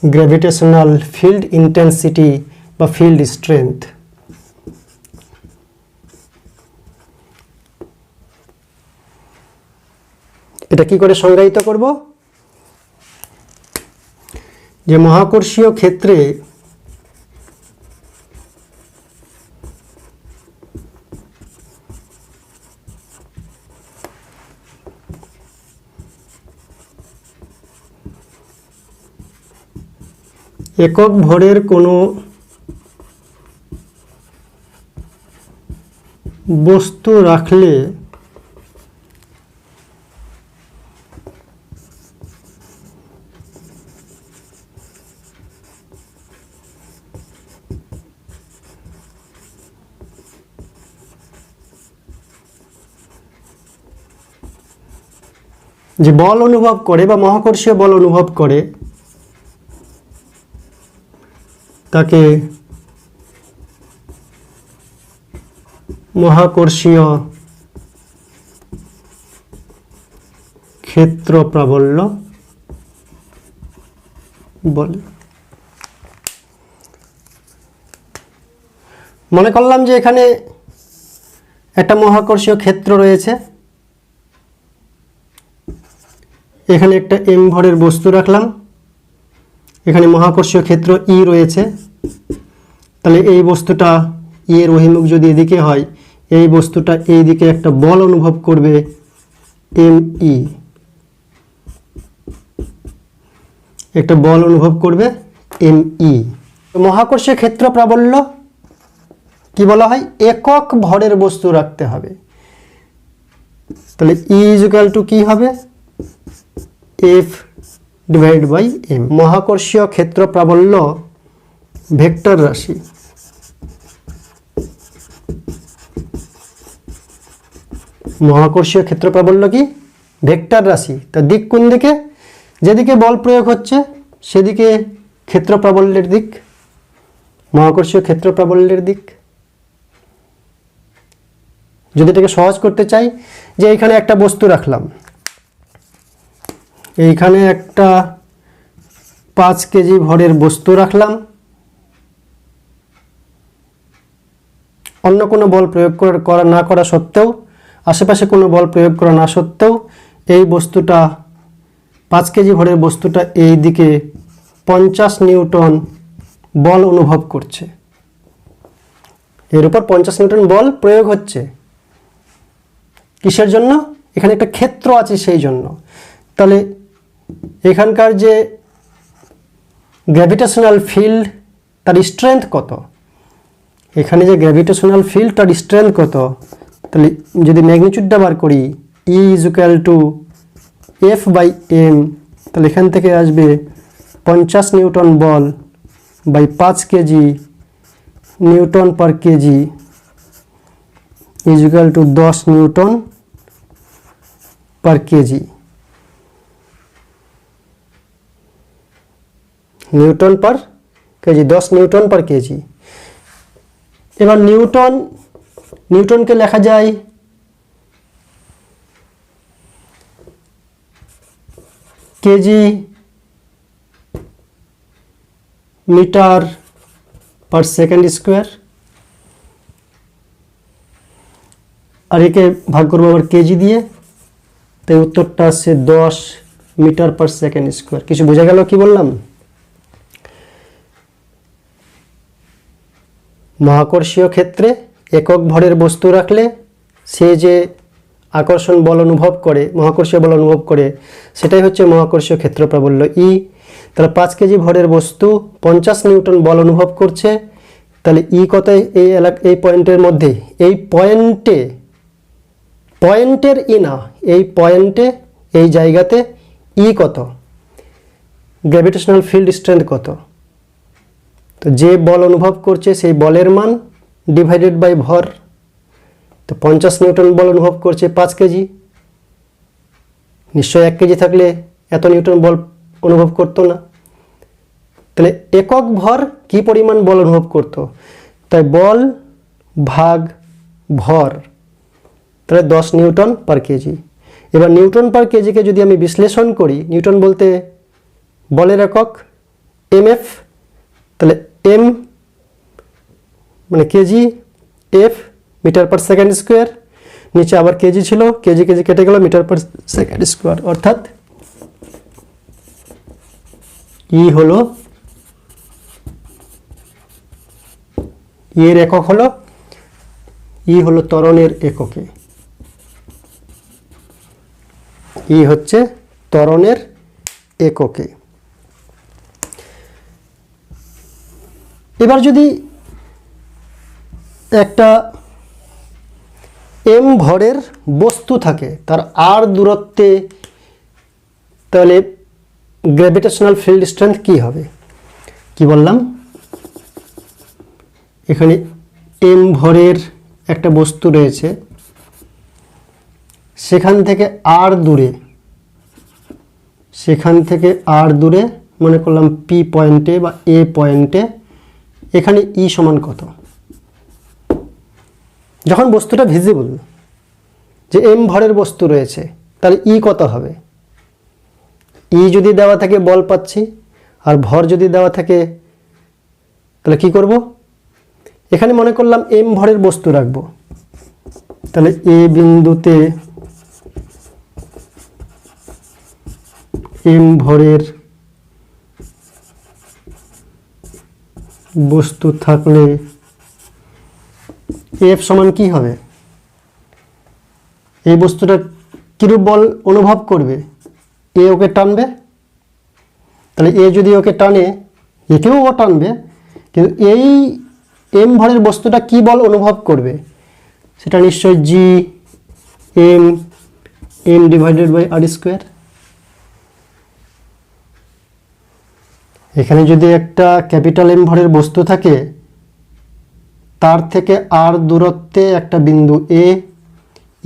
গ্র্যাভিটেশনাল ফিল্ড ইন্টেন্সিটি বা ফিল্ড স্ট্রেংথ। এটা কি করে সংজ্ঞায়িত করব? যে মহাকর্ষীয় ক্ষেত্রে একক ভরের কোনো বস্তু রাখলে যে বল অনুভব করে বা মহাকর্ষীয় বল অনুভব করে তাকে মহাকর্ষীয় ক্ষেত্র প্রাবল্য বলে। মনে করলাম যে এখানে একটা মহাকর্ষীয় ক্ষেত্র রয়েছে, এখানে একটা এম ভরের বস্তু রাখলাম, এখানে মহাকর্ষীয় ক্ষেত্র ই রয়েছে, তাহলে এই বস্তুটা ই এর অভিমুখ যদি এদিকে হয়, এই বস্তুটা এই দিকে একটা বল অনুভব করবে এম ই, একটা বল অনুভব করবে এম ই। মহাকর্ষীয় ক্ষেত্র প্রাবল্য কি বলা হয়? একক ভরের বস্তু রাখতে হবে। তাহলে ই ইকুয়াল টু কি হবে? F divide by M. মহাকর্ষীয় ক্ষেত্র প্রাবল্য ভেক্টর রাশি। মহাকর্ষীয় ক্ষেত্র প্রাবল্য কি? ভেক্টর রাশি। তার দিক কোন দিকে? যেদিকে বল প্রয়োগ হচ্ছে সেদিকে ক্ষেত্র প্রাবল্যের দিক, মহাকর্ষীয় ক্ষেত্র প্রাবল্যের দিক। যদি এটাকে সহজ করতে চাই, যে এইখানে একটা বস্তু রাখলাম, এইখানে একটা 5 কেজি ভরের বস্তু রাখলাম, অন্য কোনো বল প্রয়োগ করা না করা সত্ত্বেও, আশেপাশে কোনো বল প্রয়োগ করা না সত্ত্বেও এই বস্তুটা 5 কেজি ভরের বস্তুটা এই দিকে 50 নিউটন বল অনুভব করছে, এর উপর 50 নিউটন বল প্রয়োগ হচ্ছে। কিসের জন্য? এখানে একটা ক্ষেত্র আছে সেই জন্য। তাহলে এখানকার যে গ্র্যাভিটেশনাল ফিল্ড তার স্ট্রেংথ কত? এখানে যে গ্র্যাভিটেশনাল ফিল্ড তার স্ট্রেংথ কত? তাহলে যদি ম্যাগনিটিউডটা বার করি, E is equal to F by M, তাহলে এখান থেকে আসবে 50 নিউটন বল by 5 KG newton per KG is equal to 10 newton per KG. Newton per KG, 10 newton per KG. এবার নিউটনকে লেখা যায় KG metre per second square, আর একে ভাগ করবো আবার কেজি দিয়ে, তাই উত্তরটা আসছে 10 মিটার পার সেকেন্ড স্কোয়ার। কিছু বোঝা গেল কি বললাম? মহাকর্ষীয় ক্ষেত্রে একক ভরের বস্তু রাখলে সে যে আকর্ষণ বল অনুভব করে, মহাকর্ষীয় বল অনুভব করে, সেটাই হচ্ছে মহাকর্ষীয় ক্ষেত্র প্রাবল্য ই। তাহলে 5 কেজি ভরের বস্তু 50 নিউটন বল অনুভব করছে, তাহলে ই কত? এই পয়েন্টের মধ্যে, এই পয়েন্টের ই না, এই পয়েন্টে এই জায়গাতে ই কত, গ্র্যাভিটেশনাল ফিল্ড স্ট্রেংথ কত। তো যে বল অনুভব করছে সেই বলের মান ডিভাইডেড বাই ভর। তো 50 নিউটন বল অনুভব করছে 5 কেজি, নিশ্চয় 1 কেজি থাকলে এত নিউটন বল অনুভব করতো না। তাহলে একক ভর কি পরিমাণ বল অনুভব করত, তাই বল ভাগ ভর, তাহলে 10 নিউটন পার কেজি। এবার নিউটন পার কেজিকে যদি আমি বিশ্লেষণ করি, নিউটন বলতে বলের একক এমএফ, তাহলে এম মানে kg, F metre per second square, নিচে আবার কেজি ছিল, কেজি কেজি কেটে গেল মিটার পার সেকেন্ড স্কোয়ার, অর্থাৎ ই হলো এর একক হলো ই হলো ত্বরণের এককে, ই হচ্ছে ত্বরণের এককে। এবার যদি একটা এম ভরের বস্তু থাকে তার আর দূরত্বে, তাহলে গ্র্যাভিটেশনাল ফিল্ড স্ট্রেংথ কি হবে? কি বললাম, এখানে এম ভরের একটা বস্তু রয়েছে, সেখান থেকে আর দূরে মনে করলাম পি পয়েন্টে বা এ পয়েন্টে, এখানে ই সমান কত? যখন বস্তুটা ভিজিবল, যে এম ভরের বস্তু রয়েছে, তাহলে ই কত হবে? ই যদি দেওয়া থাকে বল পাচ্ছি, আর ভর যদি দেওয়া থাকে তাহলে কি করব? এখানে মনে করলাম এম ভরের বস্তু রাখবো, তাহলে এ বিন্দুতে এম ভরের বস্তু থাকলে এফ সমান কি হবে? এই বস্তুটা কিরূপ বল অনুভব করবে? এ ওকে টানবে, তাহলে এ যদি ওকে টানে একেও ও টানবে, কিন্তু এই এম ভরের বস্তুটা কি বল অনুভব করবে? সেটা নিশ্চয়ই G M divided by R square. এখানে যদি একটা ক্যাপিটাল এম ভরের বস্তু থাকে, তার থেকে আর দূরত্বে একটা বিন্দু এ,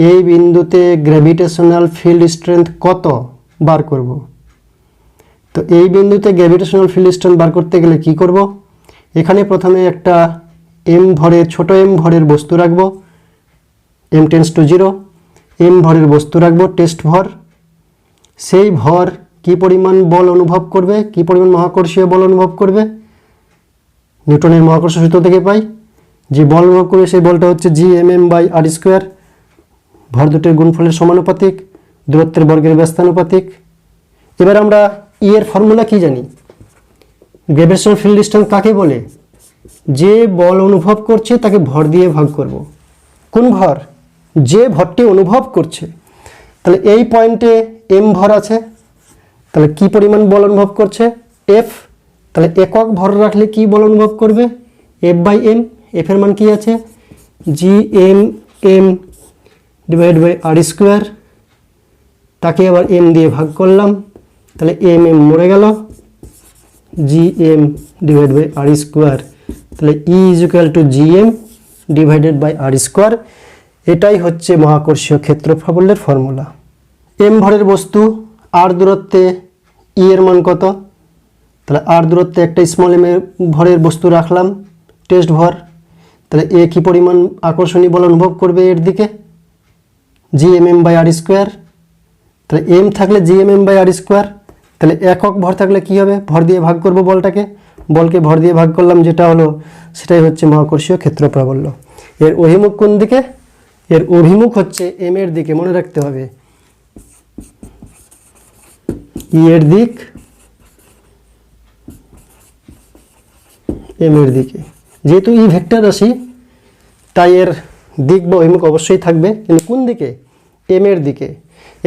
এই বিন্দুতে গ্র্যাভিটেশনাল ফিল্ড স্ট্রেংথ কত বার করব? তো এই বিন্দুতে গ্র্যাভিটেশনাল ফিল্ড স্ট্রেংথ বার করতে গেলে কি করব? এখানে প্রথমে একটা এম ভরের ছোট এম ভরের বস্তু রাখবো, এম টেন্স টু 0, এম ভরের বস্তু রাখবো টেস্ট ভর। সেই ভর কি পরিমাণ বল অনুভব করবে, কি পরিমাণ মহাকর্ষীয় বল অনুভব করবে? নিউটনের মহাকর্ষ সূত্র থেকে পাই, যে বল অনুভব করবে সেই বলটা হচ্ছে G M by R square, ভর দুটির গুণফলের সমানুপাতিক, দূরত্বের বর্গের ব্যস্তানুপাতিক। এবার আমরা ই এর ফর্মুলা কি জানি? গ্র্যাভিটেশনাল ফিল্ড স্ট্রেংথ কাকে বলে? যে বল অনুভব করছে তাকে ভর দিয়ে ভাগ করব। কোন ভর? যে ভরটি অনুভব করছে। তাহলে এই পয়েন্টে এম ভর আছে, তাহলে কি পরিমাণ বল অনুভব করছে? এফ। তাহলে একক ভর রাখলে কি বল অনুভব করবে? F by M. এফ এর মান কি আছে? G M divide by R square, তাকে আবার এম দিয়ে ভাগ করলাম, তাহলে এম মরে গেল, G M divide by R square, তাহলে E is equal to G M divided by R square. এটাই হচ্ছে মহাকর্ষীয় ক্ষেত্রফলের ফর্মুলা। এম ভরের বস্তু, আর দূরত্বে ই এর মান কত? তাহলে আর দূরত্বে একটা স্মল এম ভরের বস্তু রাখলাম টেস্ট ভর, তাহলে এ কি পরিমাণ আকর্ষণীয় বল অনুভব করবে এর দিকে? G M by R square. তাহলে এম থাকলে G M by R square, তাহলে একক ভর থাকলে কি হবে? ভর দিয়ে ভাগ করব বলটাকে, বলকে ভর দিয়ে ভাগ করলাম, যেটা হলো সেটাই হচ্ছে মহাকর্ষীয় ক্ষেত্র প্রাবল্য। এর অভিমুখ কোন দিকে? এর অভিমুখ হচ্ছে এম এর দিকে, মনে রাখতে হবে। ই এর দিক এম এর দিকে, যেহেতু ই ভেক্টর রাশি তাই এর দিক বা অভিমুখ অবশ্যই থাকবে, কিন্তু কোন দিকে? এম এর দিকে।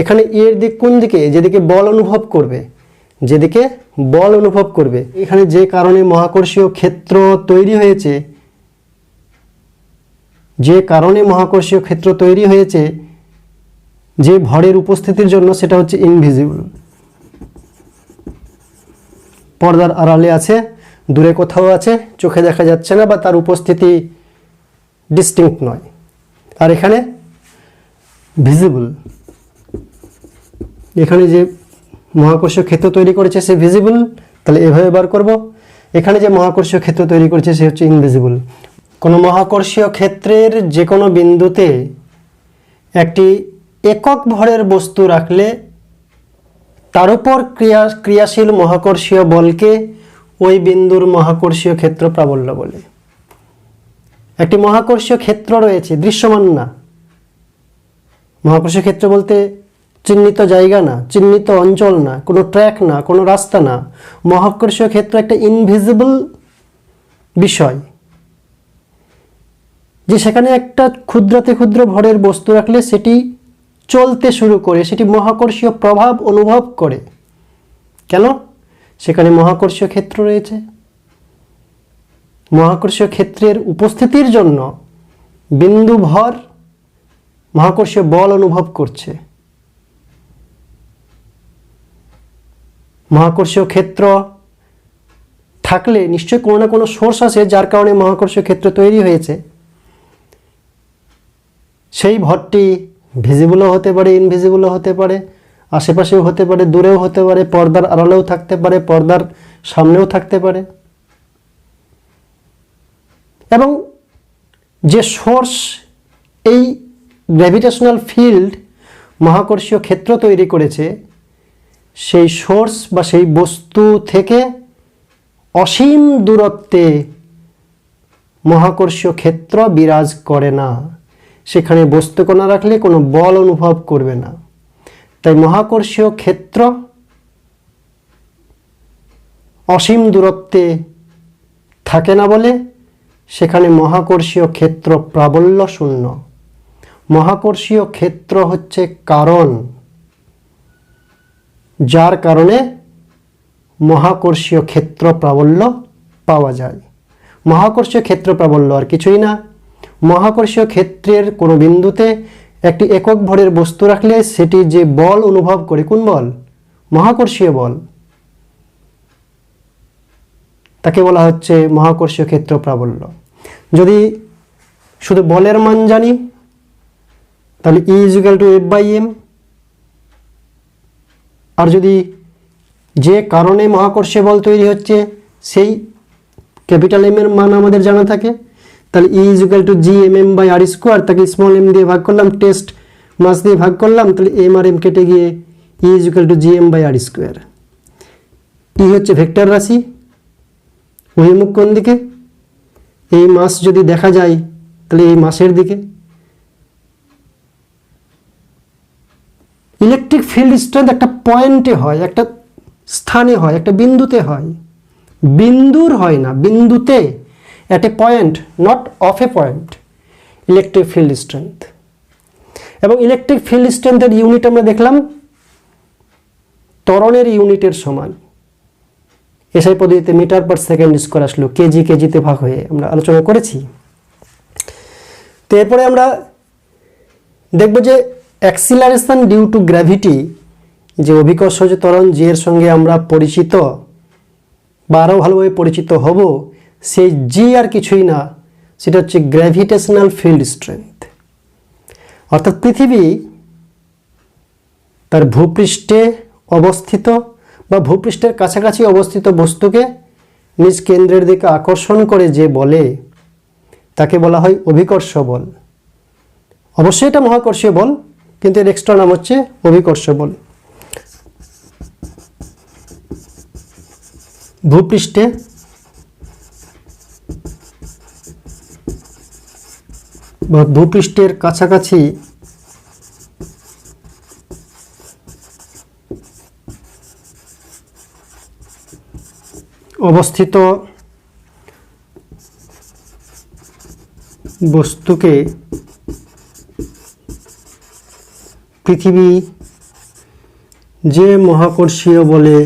এখানে ই এর দিক কোন দিকে? যেদিকে বল অনুভব করবে, যেদিকে বল অনুভব করবে। এখানে যে কারণে মহাকর্ষীয় ক্ষেত্র তৈরি হয়েছে, যে কারণে মহাকর্ষীয় ক্ষেত্র তৈরি হয়েছে, যে ভরের উপস্থিতির জন্য সেটা হচ্ছে ইনভিজিবল, পর্দার আড়ালে আছে, দূরে কোথাও আছে, চোখে দেখা যাচ্ছে না বা তার উপস্থিতি ডিস্টিংক্ট নয়। আর এখানে ভিজিবল, এখানে যে মহাকর্ষীয় ক্ষেত্র তৈরি করেছে সে ভিজিবল, তাহলে এভাবে বার করব। এখানে যে মহাকর্ষীয় ক্ষেত্র তৈরি করেছে সে হচ্ছে ইনভিজিবল। কোনো মহাকর্ষীয় ক্ষেত্রের যে কোনো বিন্দুতে একটি একক ভরের বস্তু রাখলে তার উপর ক্রিয়াশীল মহাকর্ষীয় বলকে ওই বিন্দুর মহাকর্ষীয় ক্ষেত্র প্রাবল্য বলে। একটি মহাকর্ষীয় ক্ষেত্র রয়েছে, দৃশ্যমান না। মহাকর্ষীয় ক্ষেত্র বলতে চিহ্নিত জায়গা না, চিহ্নিত অঞ্চল না, কোনো ট্র্যাক না, কোনো রাস্তা না। মহাকর্ষীয় ক্ষেত্র একটা ইনভিজিবল বিষয়, যে সেখানে একটা ক্ষুদ্রাতি ক্ষুদ্র ভরের বস্তু রাখলে সেটি চলতে শুরু করে, সেটি মহাকর্ষীয় প্রভাব অনুভব করে। কেন? সেখানে মহাকর্ষীয় ক্ষেত্র রয়েছে। মহাকর্ষীয় ক্ষেত্রের উপস্থিতির জন্য বিন্দু ভর মহাকর্ষীয় বল অনুভব করছে। মহাকর্ষীয় ক্ষেত্র থাকলে নিশ্চয়ই কোনো না কোনো সোর্স আছে যার কারণে মহাকর্ষীয় ক্ষেত্র তৈরি হয়েছে। সেই ভরটি ভিজিবলও হতে পারে, ইনভিজিবলও হতে পারে, আশেপাশেও হতে পারে, দূরেও হতে পারে, পর্দার আড়ালেও থাকতে পারে, পর্দার সামনেও থাকতে পারে। এবং যে সোর্স এই গ্র্যাভিটেশনাল ফিল্ড মহাকর্ষীয় ক্ষেত্র তৈরি করেছে, সেই সোর্স বা সেই বস্তু থেকে অসীম দূরত্বে মহাকর্ষীয় ক্ষেত্র বিরাজ করে না। সেখানে বস্তুকণা রাখলে কোনো বল অনুভব করবে না। তাই মহাকর্ষীয় ক্ষেত্র অসীম দূরত্বে থাকে না বলে সেখানে মহাকর্ষীয় ক্ষেত্র প্রাবল্য শূন্য। মহাকর্ষীয় ক্ষেত্র হচ্ছে কারণ, যার কারণে মহাকর্ষীয় ক্ষেত্র প্রাবল্য পাওয়া যায়। মহাকর্ষীয় ক্ষেত্র প্রাবল্য আর কিছুই না। মহাকর্ষীয় ক্ষেত্রের কোনো বিন্দুতে একটি একক ভরের বস্তু রাখলে সেটি যে বল অনুভব করে, কোন বল? মহাকর্ষীয় বল, তাকে বলা হচ্ছে মহাকর্ষীয় ক্ষেত্র প্রাবল্য। যদি শুধু বলের মান জানি তাহলে E = F/m। আর যদি যে কারণে মহাকর্ষীয় বল তৈরি হচ্ছে সেই ক্যাপিটাল M এর মান আমাদের জানা থাকে, তাহলে E = G/m/r², তাকে স্মল m দিয়ে ভাগ করলাম, টেস্ট মাস দিয়ে ভাগ করলাম, তাহলে m আর m কেটে গিয়ে E = Gm/r²। E হচ্ছে ভেক্টর রাশি, অভিমুখ কোন দিকে? এই মাস যদি দেখা যায় তাহলে এই মাসের দিকে। ইলেকট্রিক ফিল্ড স্ট্রেংথ একটা পয়েন্টে হয়, একটা স্থানে হয়, একটা বিন্দুতে হয়। বিন্দুর হয় না, বিন্দুতে, at a point, not of a point, electric field strength. এবং ইলেকট্রিক ফিল্ড স্ট্রেংথের ইউনিট আমরা দেখলাম ত্বরণের ইউনিটের সমান। এসআই পদ্ধতিতে মিটার/সেকেন্ড² আসলো, কেজিতে ভাগ হয়ে আমরা আলোচনা করেছি। তো এরপরে আমরা দেখব যে অ্যাক্সিলারেশন ডিউ টু গ্র্যাভিটি, যে অভিকর্ষজ ত্বরণ জি এর সঙ্গে আমরা পরিচিত বা আরও ভালোভাবে পরিচিত হব, সেই জি আর কিছুই না, সেটা হচ্ছে গ্র্যাভিটেশনাল ফিল্ড স্ট্রেংথ। অর্থাৎ পৃথিবী তার ভূপৃষ্ঠে অবস্থিত বা ভূপৃষ্ঠের কাছাকাছি অবস্থিত বস্তুকে নিজ কেন্দ্রের দিকে আকর্ষণ করে যে বলে, তাকে বলা হয় অভিকর্ষ বল। অবশ্যই এটা মহাকর্ষীয় বল, কিন্তু এর এক্সট্রা নাম হচ্ছে অভিকর্ষ বল। ভূপৃষ্ঠে বা ভূপৃষ্ঠের কাছাকাছি অবস্থিত বস্তুকে পৃথিবী যে মহাকর্ষীয় বলে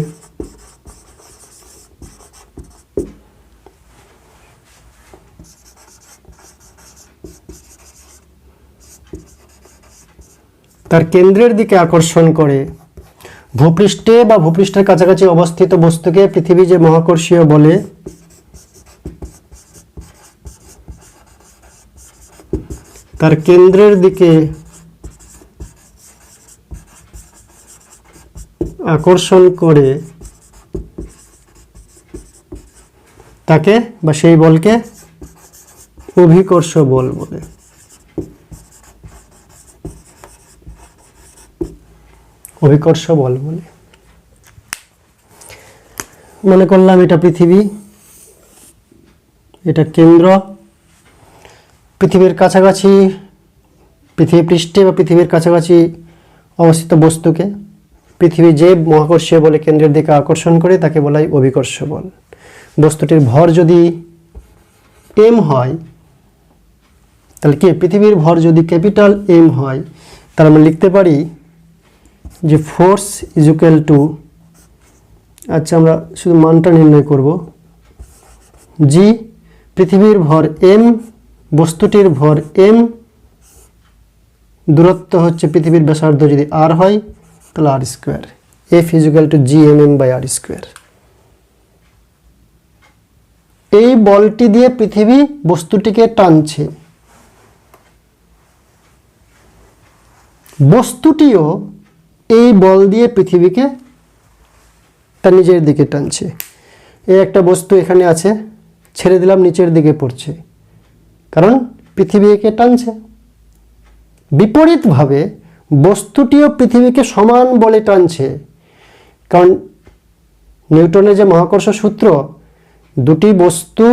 তার কেন্দ্রের দিকে আকর্ষণ করে ভূপৃষ্ঠে বা ভূপৃষ্ঠের কাছাকাছি অবস্থিত বস্তুকে পৃথিবী যে মহাকর্ষীয় বলে তার কেন্দ্রের দিকে আকর্ষণ করে তাকে বা সেই বলকে অভিকর্ষ বল বলে। অভিকর্ষ বল বলে। মনে করলাম এটা পৃথিবী, এটা কেন্দ্র, পৃথিবীর কাছাকাছি, পৃথিবী পৃষ্ঠে বা পৃথিবীর কাছাকাছি অবস্থিত বস্তুকে পৃথিবী যে মহাকর্ষীয় বলে কেন্দ্রের দিকে আকর্ষণ করে তাকে বলা হয় অভিকর্ষ বল। বস্তুটির ভর যদি m হয়, তাহলে কি পৃথিবীর ভর যদি ক্যাপিটাল M হয়, তাহলে আমরা লিখতে পারি যে ফোর্স ইজ ইকুয়াল টু, আচ্ছা আমরা শুধু মানটা নির্ণয় করব, g পৃথিবীর ভর m, বস্তুটির ভর m, দূরত্ব হচ্ছে পৃথিবীর ব্যাসার্ধ যদি r হয় তাহলে r square, F is equal to gmm by r square. এই বলটি দিয়ে পৃথিবী বস্তুটিকে টানছে, বস্তুটিও এই বল দিয়ে পৃথিবীকে তার নিজের দিকে টানছে। এই একটা বস্তু এখানে আছে, ছেড়ে দিলাম নিচের দিকে পড়ছে, কারণ পৃথিবী একে টানছে। বিপরীতভাবে বস্তুটিও পৃথিবীকে সমান বলে টানছে, কারণ নিউটনের যে মহাকর্ষ সূত্র, দুটি বস্তু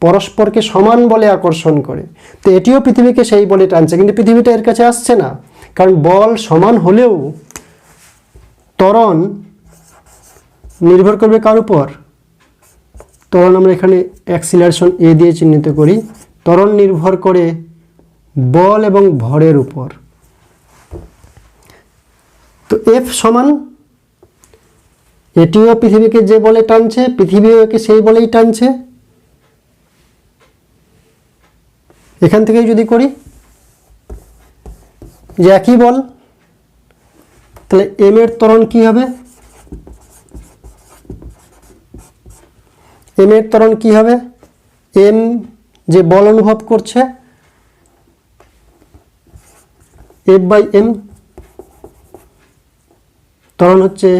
পরস্পরকে সমান বলে আকর্ষণ করে, তো এটিও পৃথিবীকে সেই বলে টানছে, কিন্তু পৃথিবীটা এর কাছে আসছে না, কারণ বল সমান হলেও ত্বরণ নির্ভর করবে কার উপর? ত্বরণ আমরা এখানে অ্যাক্সিলারেশন a দিয়ে চিহ্নিত করি। ত্বরণ নির্ভর করে বল এবং ভরের উপর। তো F সমান, এটিও পৃথিবীকে যে বলে টানছে, পৃথিবীও একে সেই বলেই টানছে। এখান থেকেই যদি করি যে একই বল, তাহলে m এর ত্বরণ কি হবে? m এর ত্বরণ কি হবে? m যে বল অনুভব করছে F বাই m, ত্বরণ হচ্ছে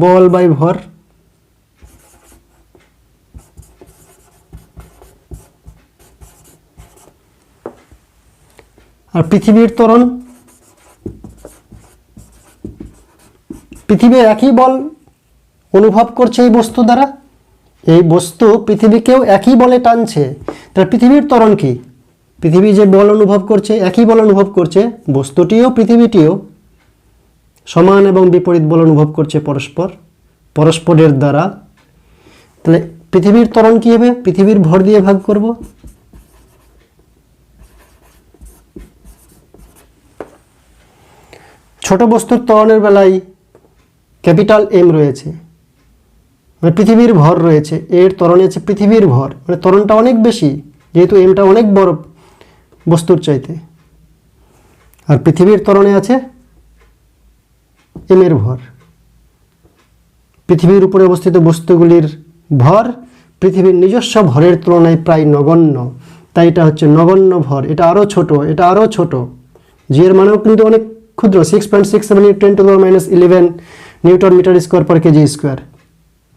বল বাই ভর। আর পৃথিবীর ত্বরণ, পৃথিবী একই বল অনুভব করছে এই বস্তু দ্বারা, এই বস্তু পৃথিবীকেও একই বলে টানছে, তাহলে পৃথিবীর ত্বরণ কি? পৃথিবী যে বল অনুভব করছে, একই বল অনুভব করছে, বস্তুটিও পৃথিবীটিও সমান এবং বিপরীত বল অনুভব করছে পরস্পরের দ্বারা। তাহলে পৃথিবীর ত্বরণ কি হবে? পৃথিবীর ভর দিয়ে ভাগ করব। ছোট বস্তুর ত্বরণের বেলায় ক্যাপিটাল M রয়েছে, মানে পৃথিবীর ভর রয়েছে, এর ত্বরণে আছে পৃথিবীর ভর, মানে ত্বরণটা অনেক বেশি, যেহেতু এমটা অনেক বড় বস্তুর চাইতে। আর পৃথিবীর ত্বরণে আছে m এর ভর। পৃথিবীর উপরে অবস্থিত বস্তুগুলির ভর পৃথিবীর নিজস্ব ভরের তুলনায় প্রায় নগণ্য, তাই এটা হচ্ছে নগণ্য ভর। এটা আরও ছোট, এটা আরও ছোট, জি এর মানেও কিন্তু অনেক ক্ষুদ্র, 6.67 × 10⁻11 newton metre square per kg square,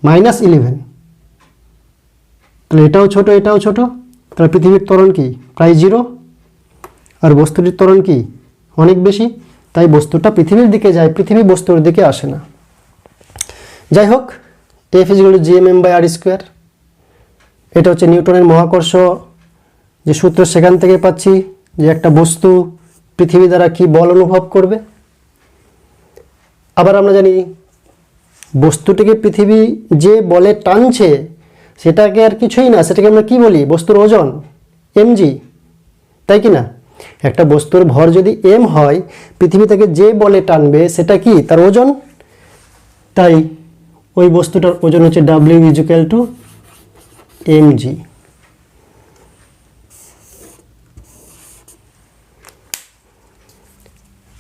-11। তাহলে এটাও ছোট, এটাও ছোট, তাহলে পৃথিবীর ত্বরণ কি? প্রায় 0। আর বস্তুটির ত্বরণ কি? অনেক বেশি, তাই বস্তুটা পৃথিবীর দিকে যায়, পৃথিবী বস্তুর দিকে আসে না। যাই হোক, F = gmm/r স্কোয়ার, এটা হচ্ছে নিউটনের মহাকর্ষ যে সূত্র, সেখান থেকে পাচ্ছি যে একটা বস্তু পৃথিবী দ্বারা কি বল অনুভব করবে। আবার আমরা জানি বস্তুটিকে পৃথিবী যে বলে টানছে সেটাকে আর কিছুই না, সেটাকে আমরা কি বলি? বস্তুর ওজন, mg, তাই কি না? একটা বস্তুর ভর যদি m হয়, পৃথিবী থেকে যে বলে টানবে সেটা কি? তার ওজন। তাই ওই বস্তুটার ওজন হচ্ছে W = mg।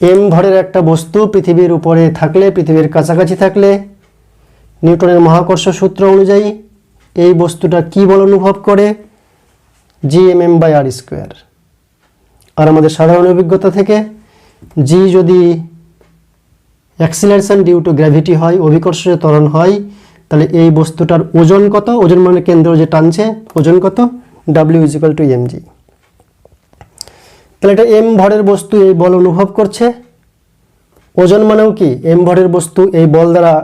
এম ভরের একটা বস্তু পৃথিবীর উপরে থাকলে, পৃথিবীর কাছাকাছি থাকলে নিউটনের মহাকর্ষ সূত্র অনুযায়ী এই বস্তুটা কি বল অনুভব করে? gmm/r²। আর আমাদের সাধারণ অভিজ্ঞতা থেকে g যদি অ্যাক্সিলারেশন ডিউ টু গ্র্যাভিটি হয়, অভিকর্ষজ ত্বরণ হয়, তাহলে এই বস্তুটার ওজন কত? ওজন মানে কেন্দ্র যে টানছে, ওজন কত? w = mg। তাহলে এটা m ভরের বস্তু এই বল অনুভব করছে। ওজন মানেও কি? m ভরের বস্তু এই বল দ্বারা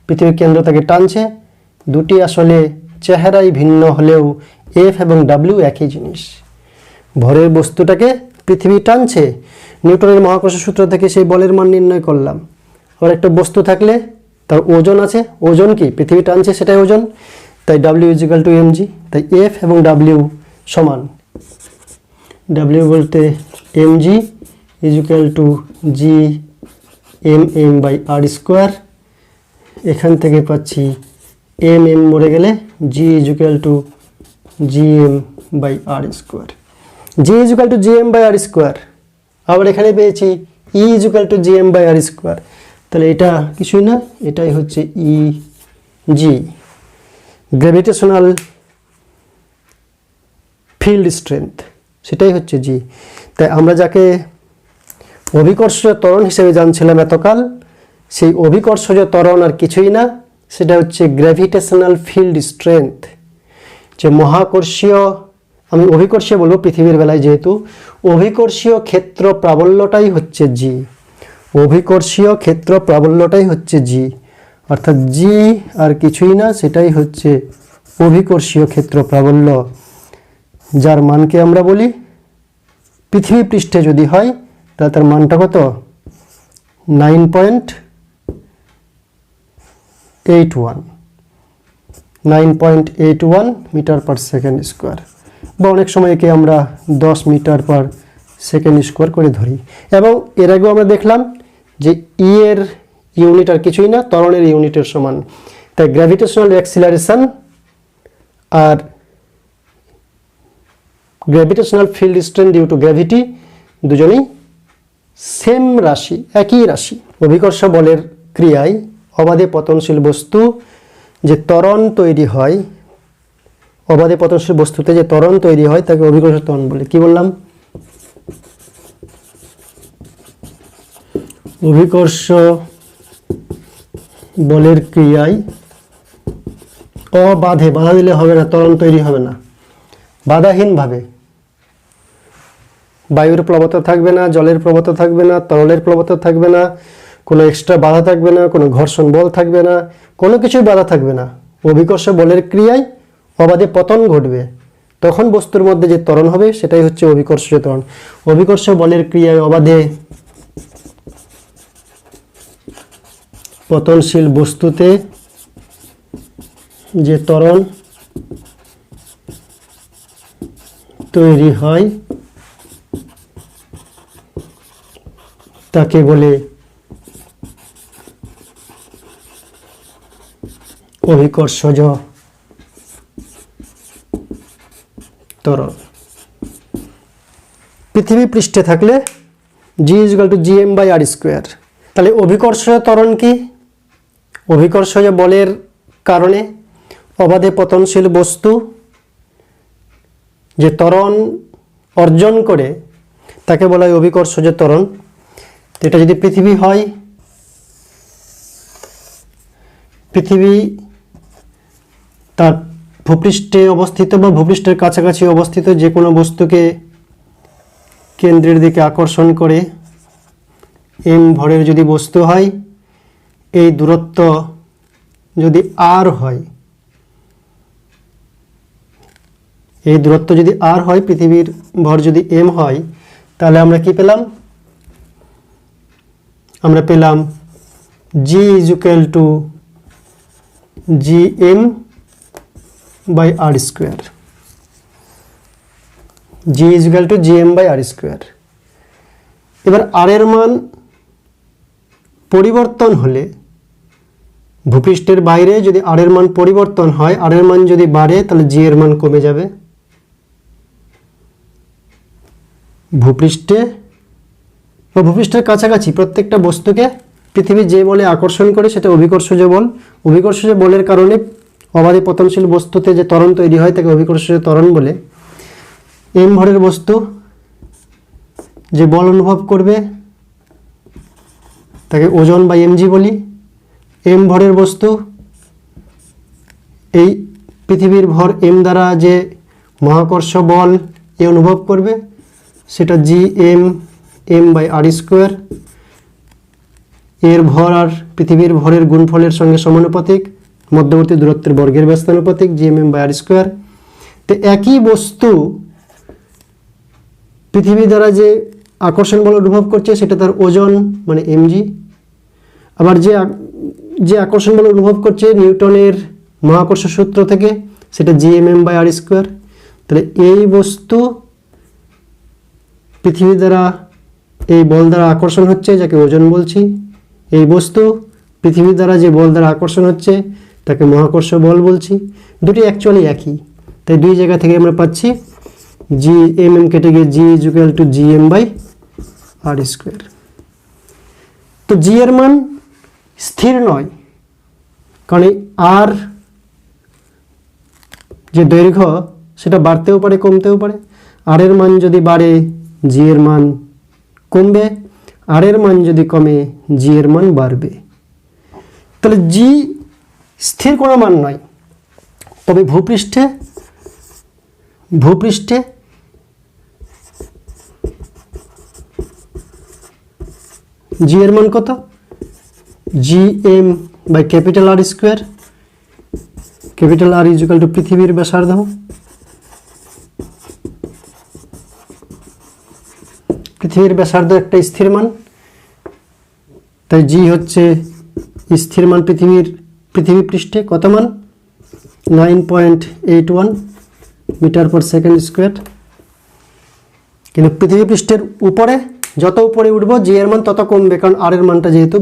পৃথিবীর কেন্দ্র তাকে টানছে। দুটি আসলে চেহারাই ভিন্ন হলেও f এবং w একই জিনিস। ভরের বস্তুটাকে পৃথিবী টানছে, নিউটনের মহাকর্ষ সূত্র থেকে সেই বলের মান নির্ণয় করলাম। আর একটা বস্তু থাকলে তার ওজন আছে, ওজন কি? পৃথিবী টানছে, সেটাই ওজন, তাই w = mg। তাই f এবং w সমান, w বলতে mg = gmm/r²। এখান থেকে পাচ্ছি mm মরে গেলে g = gm/r²। g = gm/r²। আবার এখানে পেয়েছি e = gm/r²। তাহলে এটা কিছুই না, এটাই হচ্ছে eg, গ্র্যাভিটেশনাল ফিল্ড স্ট্রেংথ, সেটাই হচ্ছে g। তাই আমরা যাকে অভিকর্ষজ ত্বরণ হিসেবে জানছিলাম এতকাল, সেই অভিকর্ষজ ত্বরণ আর কিছুই না, সেটা হচ্ছে গ্র্যাভিটেশনাল ফিল্ড স্ট্রেংথ। যে মহাকর্ষীয়, আমি অভিকর্ষীয় বলবো পৃথিবীর বেলায়, যেহেতু অভিকর্ষীয় ক্ষেত্র প্রাবল্যটাই হচ্ছে g, অভিকর্ষীয় ক্ষেত্র প্রাবল্যটাই হচ্ছে g, অর্থাৎ g আর কিছুই না, সেটাই হচ্ছে অভিকর্ষীয় ক্ষেত্র প্রাবল্য, যার মানকে আমরা বলি, পৃথিবী পৃষ্ঠে যদি হয় তাহলে তার মানটা কত? 9.81 মিটার/সেকেন্ড স্কোয়ার, বা অনেক সময় একে আমরা 10 মিটার/সেকেন্ড স্কোয়ার করে ধরি। এবং এর আগেও আমরা দেখলাম যে ই এর ইউনিট আর কিছুই না, ত্বরণের ইউনিটের সমান। তাই গ্র্যাভিটেশনাল অ্যাক্সিলারেশন আর gravitational field strength due to gravity দুজনেই সেম রাশি, একই রাশি। অভিকর্ষ বলের ক্রিয়ায় অবাধে পতনশীল বস্তু যে ত্বরণ তৈরি হয়, অবাধে পতনশীল বস্তুতে যে ত্বরণ তৈরি হয় তাকে অভিকর্ষ ত্বরণ বলে। কি বললাম? অভিকর্ষ বলের ক্রিয়ায় অবাধে, বাধা দিলে হবে না, ত্বরণ তৈরি হবে না, বাধাহীনভাবে, বায়ুর প্লবতা থাকবে না, জলের প্লবতা থাকবে না, তরলের প্লবতা থাকবে না, কোনো এক্সট্রা বাধা থাকবে না, কোনো ঘর্ষণ বল থাকবে না, কোনো কিছুই বাধা থাকবে না। অভিকর্ষ বলের ক্রিয়ায় অবাধে পতন ঘটবে, তখন বস্তুর মধ্যে যে ত্বরণ হবে সেটাই হচ্ছে অভিকর্ষজ ত্বরণ। অভিকর্ষ বলের ক্রিয়ায় অবাধে পতনশীল বস্তুতে যে ত্বরণ তৈরি হয় তাকে বলে অভিকর্ষজ ত্বরণ। পৃথিবী পৃষ্ঠে থাকলে g = gm/r²। তাহলে অভিকর্ষজ ত্বরণ কি? অভিকর্ষজ বলের কারণে অবাধে পতনশীল বস্তু যে ত্বরণ অর্জন করে তাকে বলা হয় অভিকর্ষজ ত্বরণ। এটা যদি পৃথিবী হয়, পৃথিবী তার ভূপৃষ্ঠে অবস্থিত বা ভূপৃষ্ঠের কাছাকাছি অবস্থিত যে কোনো বস্তুকে কেন্দ্রের দিকে আকর্ষণ করে m ভরের যদি বস্তু হয়, এই দূরত্ব যদি r হয়, এই দূরত্ব যদি r হয়, পৃথিবীর ভর যদি m হয়, তাহলে আমরা কি পেলাম? আমরা পেলাম g = gm/r²। g = gm/r²। এবার r এর মান পরিবর্তন হলে, ভূপৃষ্ঠের বাইরে যদি r এর মান পরিবর্তন হয়, r এর মান যদি বাড়ে তাহলে g এর মান কমে যাবে। ভূপৃষ্ঠে বা ভূপৃষ্ঠের কাছাকাছি প্রত্যেকটা বস্তুকে পৃথিবী যে বলে আকর্ষণ করে সেটা অভিকর্ষজ বল। অভিকর্ষজ বলের কারণে অবাধে পতনশীল বস্তুতে যে ত্বরণ তৈরি হয় তাকে অভিকর্ষজ ত্বরণ বলে। এম ভরের বস্তু যে বল অনুভব করবে তাকে ওজন বা এমজি বলি। এম ভরের বস্তু এই পৃথিবীর ভর এম দ্বারা যে মহাকর্ষ বল এ অনুভব করবে সেটা G M by R square. এর ভর আর পৃথিবীর ভরের গুণফলের সঙ্গে সমানুপাতিক, মধ্যবর্তী দূরত্বের বর্গের ব্যস্তানুপাতিক GMM বাই আর স্কোয়ার। তো একই বস্তু পৃথিবী দ্বারা যে আকর্ষণ বল অনুভব করছে সেটা তার ওজন মানে এমজি। আবার যে আকর্ষণ বল অনুভব করছে নিউটনের মহাকর্ষ সূত্র থেকে সেটা GMM বাই আর স্কোয়ার। তাহলে এই বস্তু পৃথিবী দ্বারা এই বল দ্বারা আকর্ষণ হচ্ছে যাকে ওজন বলছি। এই বস্তু পৃথিবী দ্বারা যে বল দ্বারা আকর্ষণ হচ্ছে তাকে মহাকর্ষ বল বলছি। দুটি অ্যাকচুয়ালি একই, তাই দুই জায়গা থেকে আমরা পাচ্ছি GMM কেটে গিয়ে G equal to GM by R square. তো জি এর মান স্থির নয়, কারণ এই আর যে দৈর্ঘ্য সেটা বাড়তেও পারে কমতেও পারে। আর এর মান যদি বাড়ে জি এর মান কমবে, আর এর মান যদি কমে জি এর মান বাড়বে। তাহলে জি স্থির কোনো মান নয়, তবে ভূপৃষ্ঠে জি এর মান কত? GM by capital R square. Capital R is equal to পৃথিবীর ব্যাসার্ধ। পৃথিবীর ব্যাসার্ধ একটা স্থির মান, তাই জি হচ্ছে স্থির মান পৃথিবী পৃষ্ঠে কত মান? 9.81 মিটার পার সেকেন্ড স্কোয়ার। কিন্তু পৃথিবী পৃষ্ঠের উপরে যত উপরে উঠবো জি এর মান তত কমবে, কারণ আর এর মানটা যেহেতু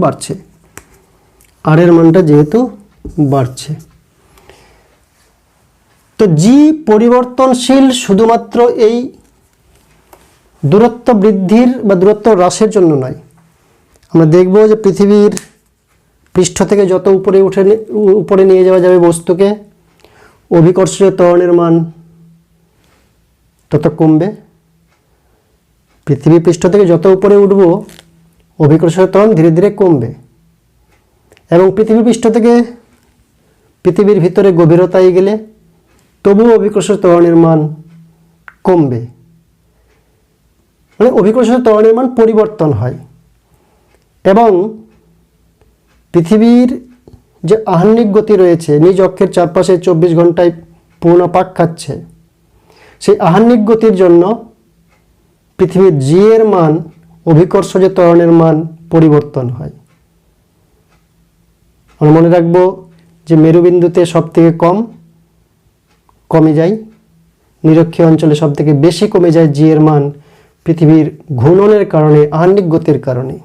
বাড়ছে। তো জি পরিবর্তনশীল শুধুমাত্র এই দূরত্ব বৃদ্ধির বা দূরত্ব হ্রাসের জন্য নয়। আমরা দেখব যে পৃথিবীর পৃষ্ঠ থেকে যত উপরে নিয়ে যাওয়া যাবে বস্তুকে, অভিকর্ষীয় ত্বরণের মান তত কমবে। পৃথিবী পৃষ্ঠ থেকে যত উপরে উঠব অভিকর্ষীয় ত্বরণ ধীরে ধীরে কমবে, এবং পৃথিবী পৃষ্ঠ থেকে পৃথিবীর ভিতরে গভীরতায় গেলে তবুও অভিকর্ষীয় ত্বরণের মান কমবে। মানে অভিকর্ষীয় ত্বরণের মান পরিবর্তন হয়, এবং পৃথিবীর যে আহ্নিক গতি রয়েছে, নিজ অক্ষের চারপাশে 24 ঘন্টায় পূর্ণ পাক খাচ্ছে, সেই আহ্নিক গতির জন্য পৃথিবীর জি এর মান অভিকর্ষজ ত্বরণের মান পরিবর্তন হয়। আমরা মনে রাখবো যে মেরুবিন্দুতে সব থেকে কমে যায়, নিরক্ষীয় অঞ্চলে সব থেকে বেশি কমে যায় জি এর মান পৃথিবীর ঘূর্ণনের কারণে, আহ্নিক গতির কারণে।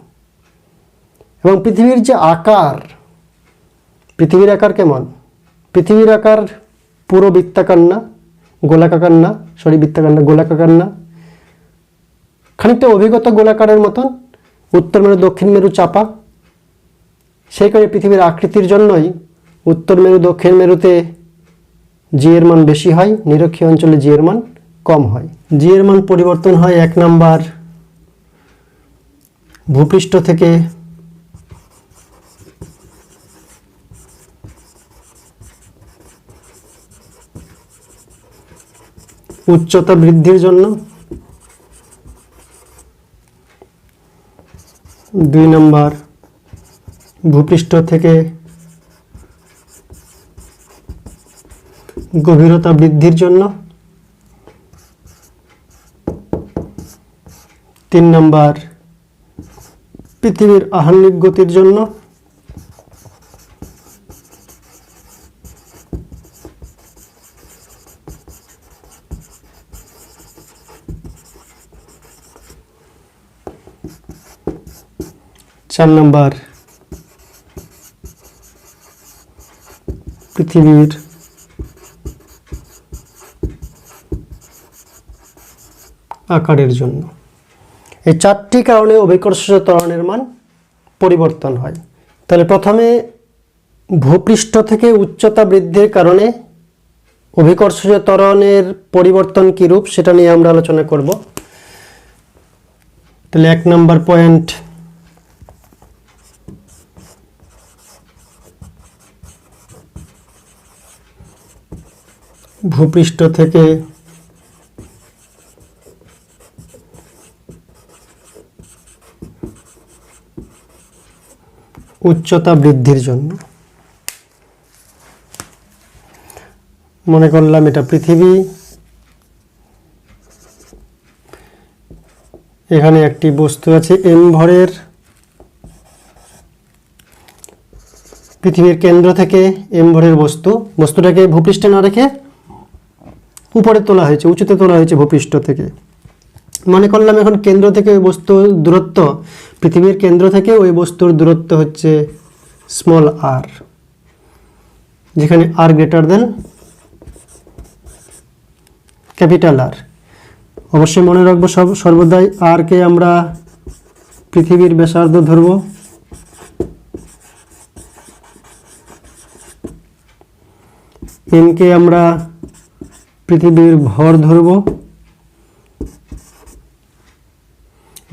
এবং পৃথিবীর যে আকার, পৃথিবীর আকার কেমন? পৃথিবীর আকার পুরো বৃত্তাকার না, গোলাকার না, গোলাকার না, খানিকটা অভিগত গোলাকারের মতন, উত্তর মেরু দক্ষিণ মেরু চাপা। সেই কারণে পৃথিবীর আকৃতির জন্যই উত্তর মেরু দক্ষিণ মেরুতে জি এর মান বেশি হয়, নিরক্ষীয় অঞ্চলে জি এর মান কম হয়। জি এর মান পরিবর্তন হয় 1 নাম্বার ভূপৃষ্ঠ থেকে উচ্চতা বৃদ্ধির জন্য, 2 নাম্বার ভূপৃষ্ঠ থেকে গভীরতা বৃদ্ধির জন্য, 3 নাম্বার পৃথিবীর আহ্নিক গতির জন্য, 4 নাম্বার পৃথিবীর আকারের জন্য। এই চারটি কারণে অভিকর্ষজ ত্বরণের মান পরিবর্তন হয়। তাহলে প্রথমে ভূপৃষ্ঠ থেকে উচ্চতা বৃদ্ধির কারণে অভিকর্ষজ ত্বরণের পরিবর্তন কীরূপ সেটা নিয়ে আমরা আলোচনা করব। তাহলে 1 নম্বর পয়েন্ট, ভূপৃষ্ঠ থেকে উচ্চতা বৃদ্ধির জন্য, মনে করলাম এটা পৃথিবী, এখানে একটি বস্তু আছে m ভরের, পৃথিবীর কেন্দ্র থেকে m ভরের বস্তুটাকে ভূপৃষ্ঠে না রেখে উপরে তোলা হয়েছে, উঁচুতে তোলা হয়েছে ভূপৃষ্ঠ থেকে। মনে করলাম এখন কেন্দ্র থেকে ওই বস্তুর দূরত্ব, পৃথিবীর কেন্দ্র থেকে ওই বস্তুর দূরত্ব হচ্ছে স্মল r, যেখানে r greater than capital R। অবশ্যই মনে রাখবো সর্বদাই r কে আমরা পৃথিবীর ব্যাসার্ধ ধরব, m কে আমরা পৃথিবীর ভর ধরব,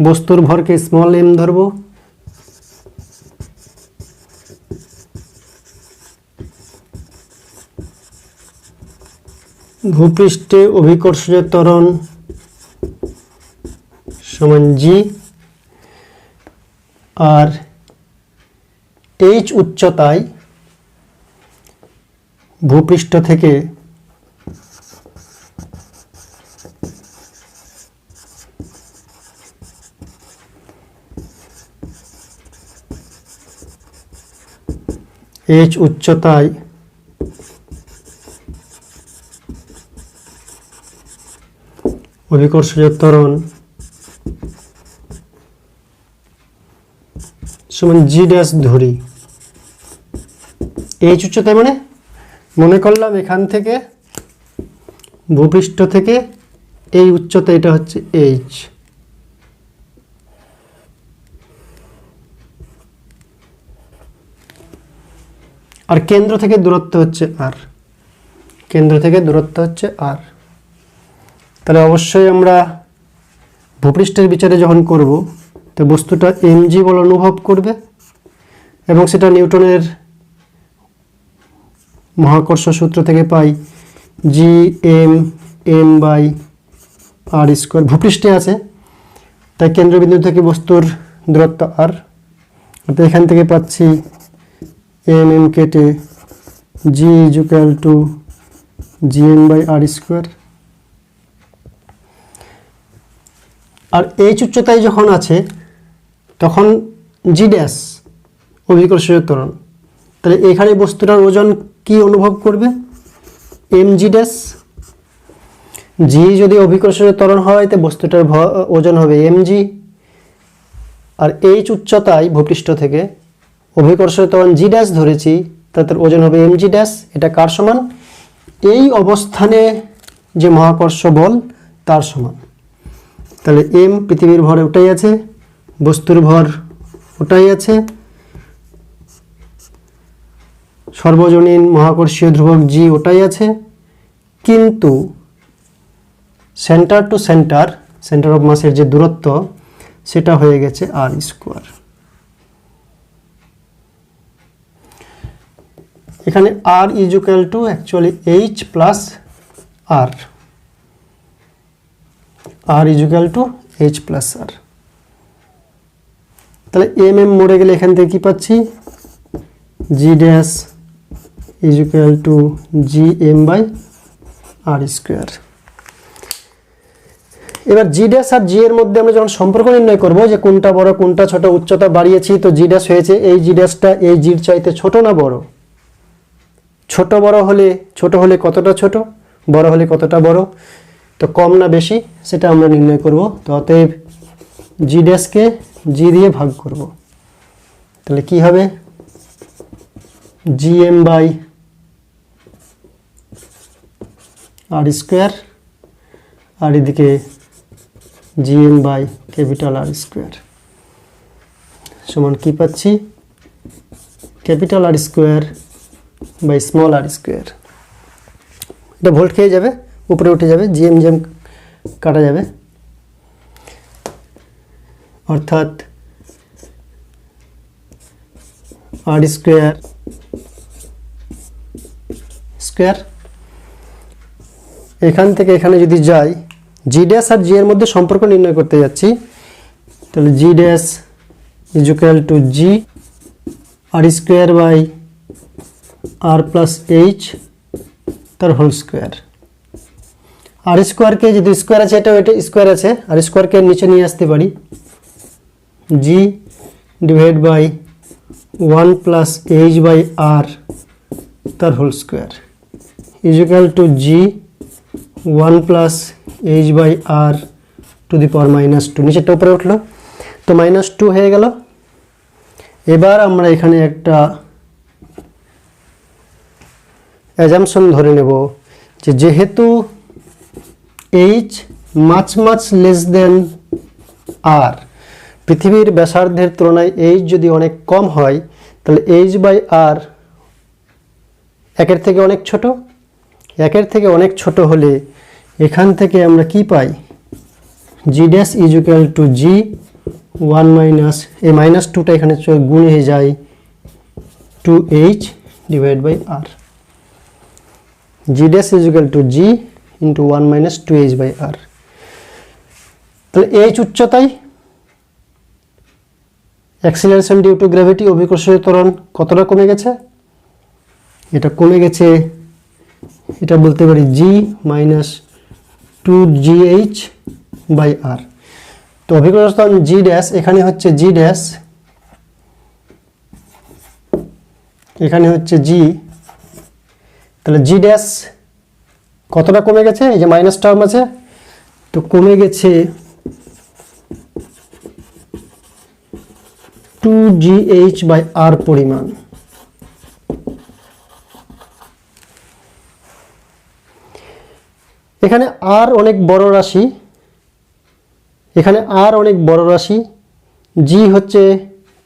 বস্তুর ভরকে স্মল m ধরব, ভূপৃষ্ঠে অভিকর্ষজ ত্বরণ সমান g, আর h উচ্চতায় ভূপৃষ্ঠ থেকে উচ্চতায় অভিকর্ষজ ত্বরণ সমান g ড্যাশ ধরি। h উচ্চতায় মানে মনে করলাম এখান থেকে ভূপৃষ্ঠ থেকে এই উচ্চতা, এটা হচ্ছে h, আর কেন্দ্র থেকে দূরত্ব হচ্ছে r, কেন্দ্র থেকে দূরত্ব হচ্ছে r। তাহলে অবশ্যই আমরা ভূপৃষ্ঠের বিচারে যখন করব তো বস্তুটা mg বল অনুভব করবে, এবং সেটা নিউটনের মহাকর্ষ সূত্র থেকে পাই Gm/m/r²। ভূপৃষ্ঠে আছে তাই কেন্দ্রবিন্দু থেকে বস্তুর দূরত্ব r, অর্থাৎ এখান থেকে পাচ্ছি mm কেটে G = Gm/r²। আর h উচ্চতায় যখন আছে তখন g ড্যাশ অভিকর্ষজ ত্বরণ, তাহলে এখানে বস্তুটার ওজন কি অনুভব করবে? mg dash. g যদি অভিকর্ষজ ত্বরণ হয় তো বস্তুটার ওজন হবে mg, আর h উচ্চতায় ভূপৃষ্ঠ থেকে অভিকর্ষজ ত্বরণ g ড্যাশ ধরেছি, তাদের ওজন হবে mg ড্যাশ। এটা কার সমান? এই অবস্থানে যে মহাকর্ষ বল তার সমান। তাহলে m পৃথিবীর ভর ওটাই আছে, বস্তুর ভর ওটাই আছে, সর্বজনীন মহাকর্ষীয় ধ্রুবক g ওটাই আছে, কিন্তু সেন্টার টু সেন্টার অফ মাসের যে দূরত্ব সেটা হয়ে গেছে r²। এখানে r actually h plus r, r h plus r। তাহলে mm মরে গেলে এখান থেকে কি পাচ্ছি? g dash Gm/r²। এবার g ড্যাশ আর g এর মধ্যে আমরা যখন সম্পর্ক নির্ণয় করব যে কোনটা বড় কোনটা ছোট, উচ্চতা বাড়িয়েছি তো g ড্যাশ হয়েছে এই g ড্যাশটা এই g এর চাইতে ছোট না বড়? ছোট হলে কতটা ছোট, বড় হলে কতটা বড়, তো কম না বেশি সেটা আমরা নির্ণয় করব। তো অতএব g ড্যাশকে g দিয়ে ভাগ করব, তাহলে কি হবে? Gm/r², আর এদিকে GM by capital R square সমান কি পাচ্ছি, capital R square by small R square. এটা ভোল্ট খেয়ে যাবে, উপরে উঠে যাবে, জিএম জিএম কাটা যাবে, অর্থাৎ আর স্কোয়ার স্কোয়ার। এখান থেকে এখানে যদি যাই, জি ড্যাশ আর জি এর মধ্যে সম্পর্ক নির্ণয় করতে যাচ্ছি, তাহলে G dash is equal to G R square by R plus H তার হোল স্কোয়ার। আর স্কোয়ারকে যদি স্কোয়ার আছে, এটা স্কোয়ার আছে, আর স্কোয়ারকে নিচে নিয়ে আসতে পারি, G divide by 1 plus H by R তার whole square is equal to G 1 plus H by R to the power -2। নিচেরটা উপরে উঠলো, তো -2 হয়ে গেল। এবার আমরা এখানে একটা অ্যাজাম্পশন ধরে নেব যে যেহেতু এইচ মাচ লেস দেন আর, পৃথিবীর ব্যাসার্ধের তুলনায় এইচ যদি অনেক কম হয়, তাহলে এইচ বাই আর একের থেকে অনেক ছোট। একের থেকে অনেক ছোট হলে এখান থেকে আমরা কি পাই, G dash is equal to G 1 minus, এই -2টা এখানে গুণে হয়ে যায় 2h divide by R. G dash is equal to G into 1 minus 2h by R. তাহলে এইচ উচ্চতায় অ্যাক্সিলারেশন ডিউ টু গ্র্যাভিটি, অভিকর্ষীয় ত্বরণ কতটা কমে গেছে, এটা কমে গেছে, এটা বলতে পারি জি মাইনাস 2gh বাই আর। তো অভিকর্ষীয় ত্বরণ জি ড্যাশ, এখানে হচ্ছে জি ড্যাশ, এখানে হচ্ছে জি, তাহলে জি ড্যাশ কতটা কমে গেছে, এই যে মাইনাস টার্ম আছে, তো কমে গেছে 2gh বাই আর পরিমাণ। এখানে আর অনেক বড় রাশি, এখানে আর অনেক বড় রাশি, জি হচ্ছে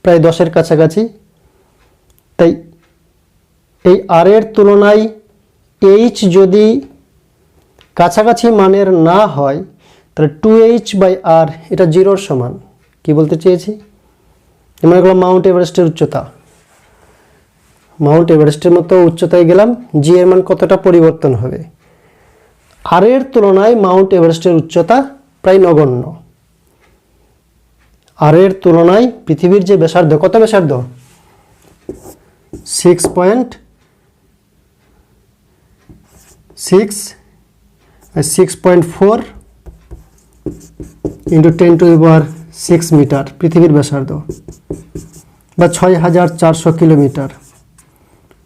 প্রায় 10-এর কাছাকাছি, তাই এই আর এর তুলনায় এইচ যদি কাছাকাছি মানের না হয়, তাহলে 2h বাই আর এটা 0-র সমান। কি বলতে চেয়েছি, মনে করলাম মাউন্ট এভারেস্টের উচ্চতা, মাউন্ট এভারেস্টের মতো উচ্চতায় গেলাম, জি এর মান কতটা পরিবর্তন হবে, আর এর তুলনায় মাউন্ট এভারেস্টের উচ্চতা প্রায় নগণ্য। আর এর তুলনায় পৃথিবীর যে ব্যাসার্ধ, কত ব্যাসার্ধ, 6.4 ইন্টু 10⁶ মিটার পৃথিবীর ব্যাসার্ধ, বা 6400 কিলোমিটার,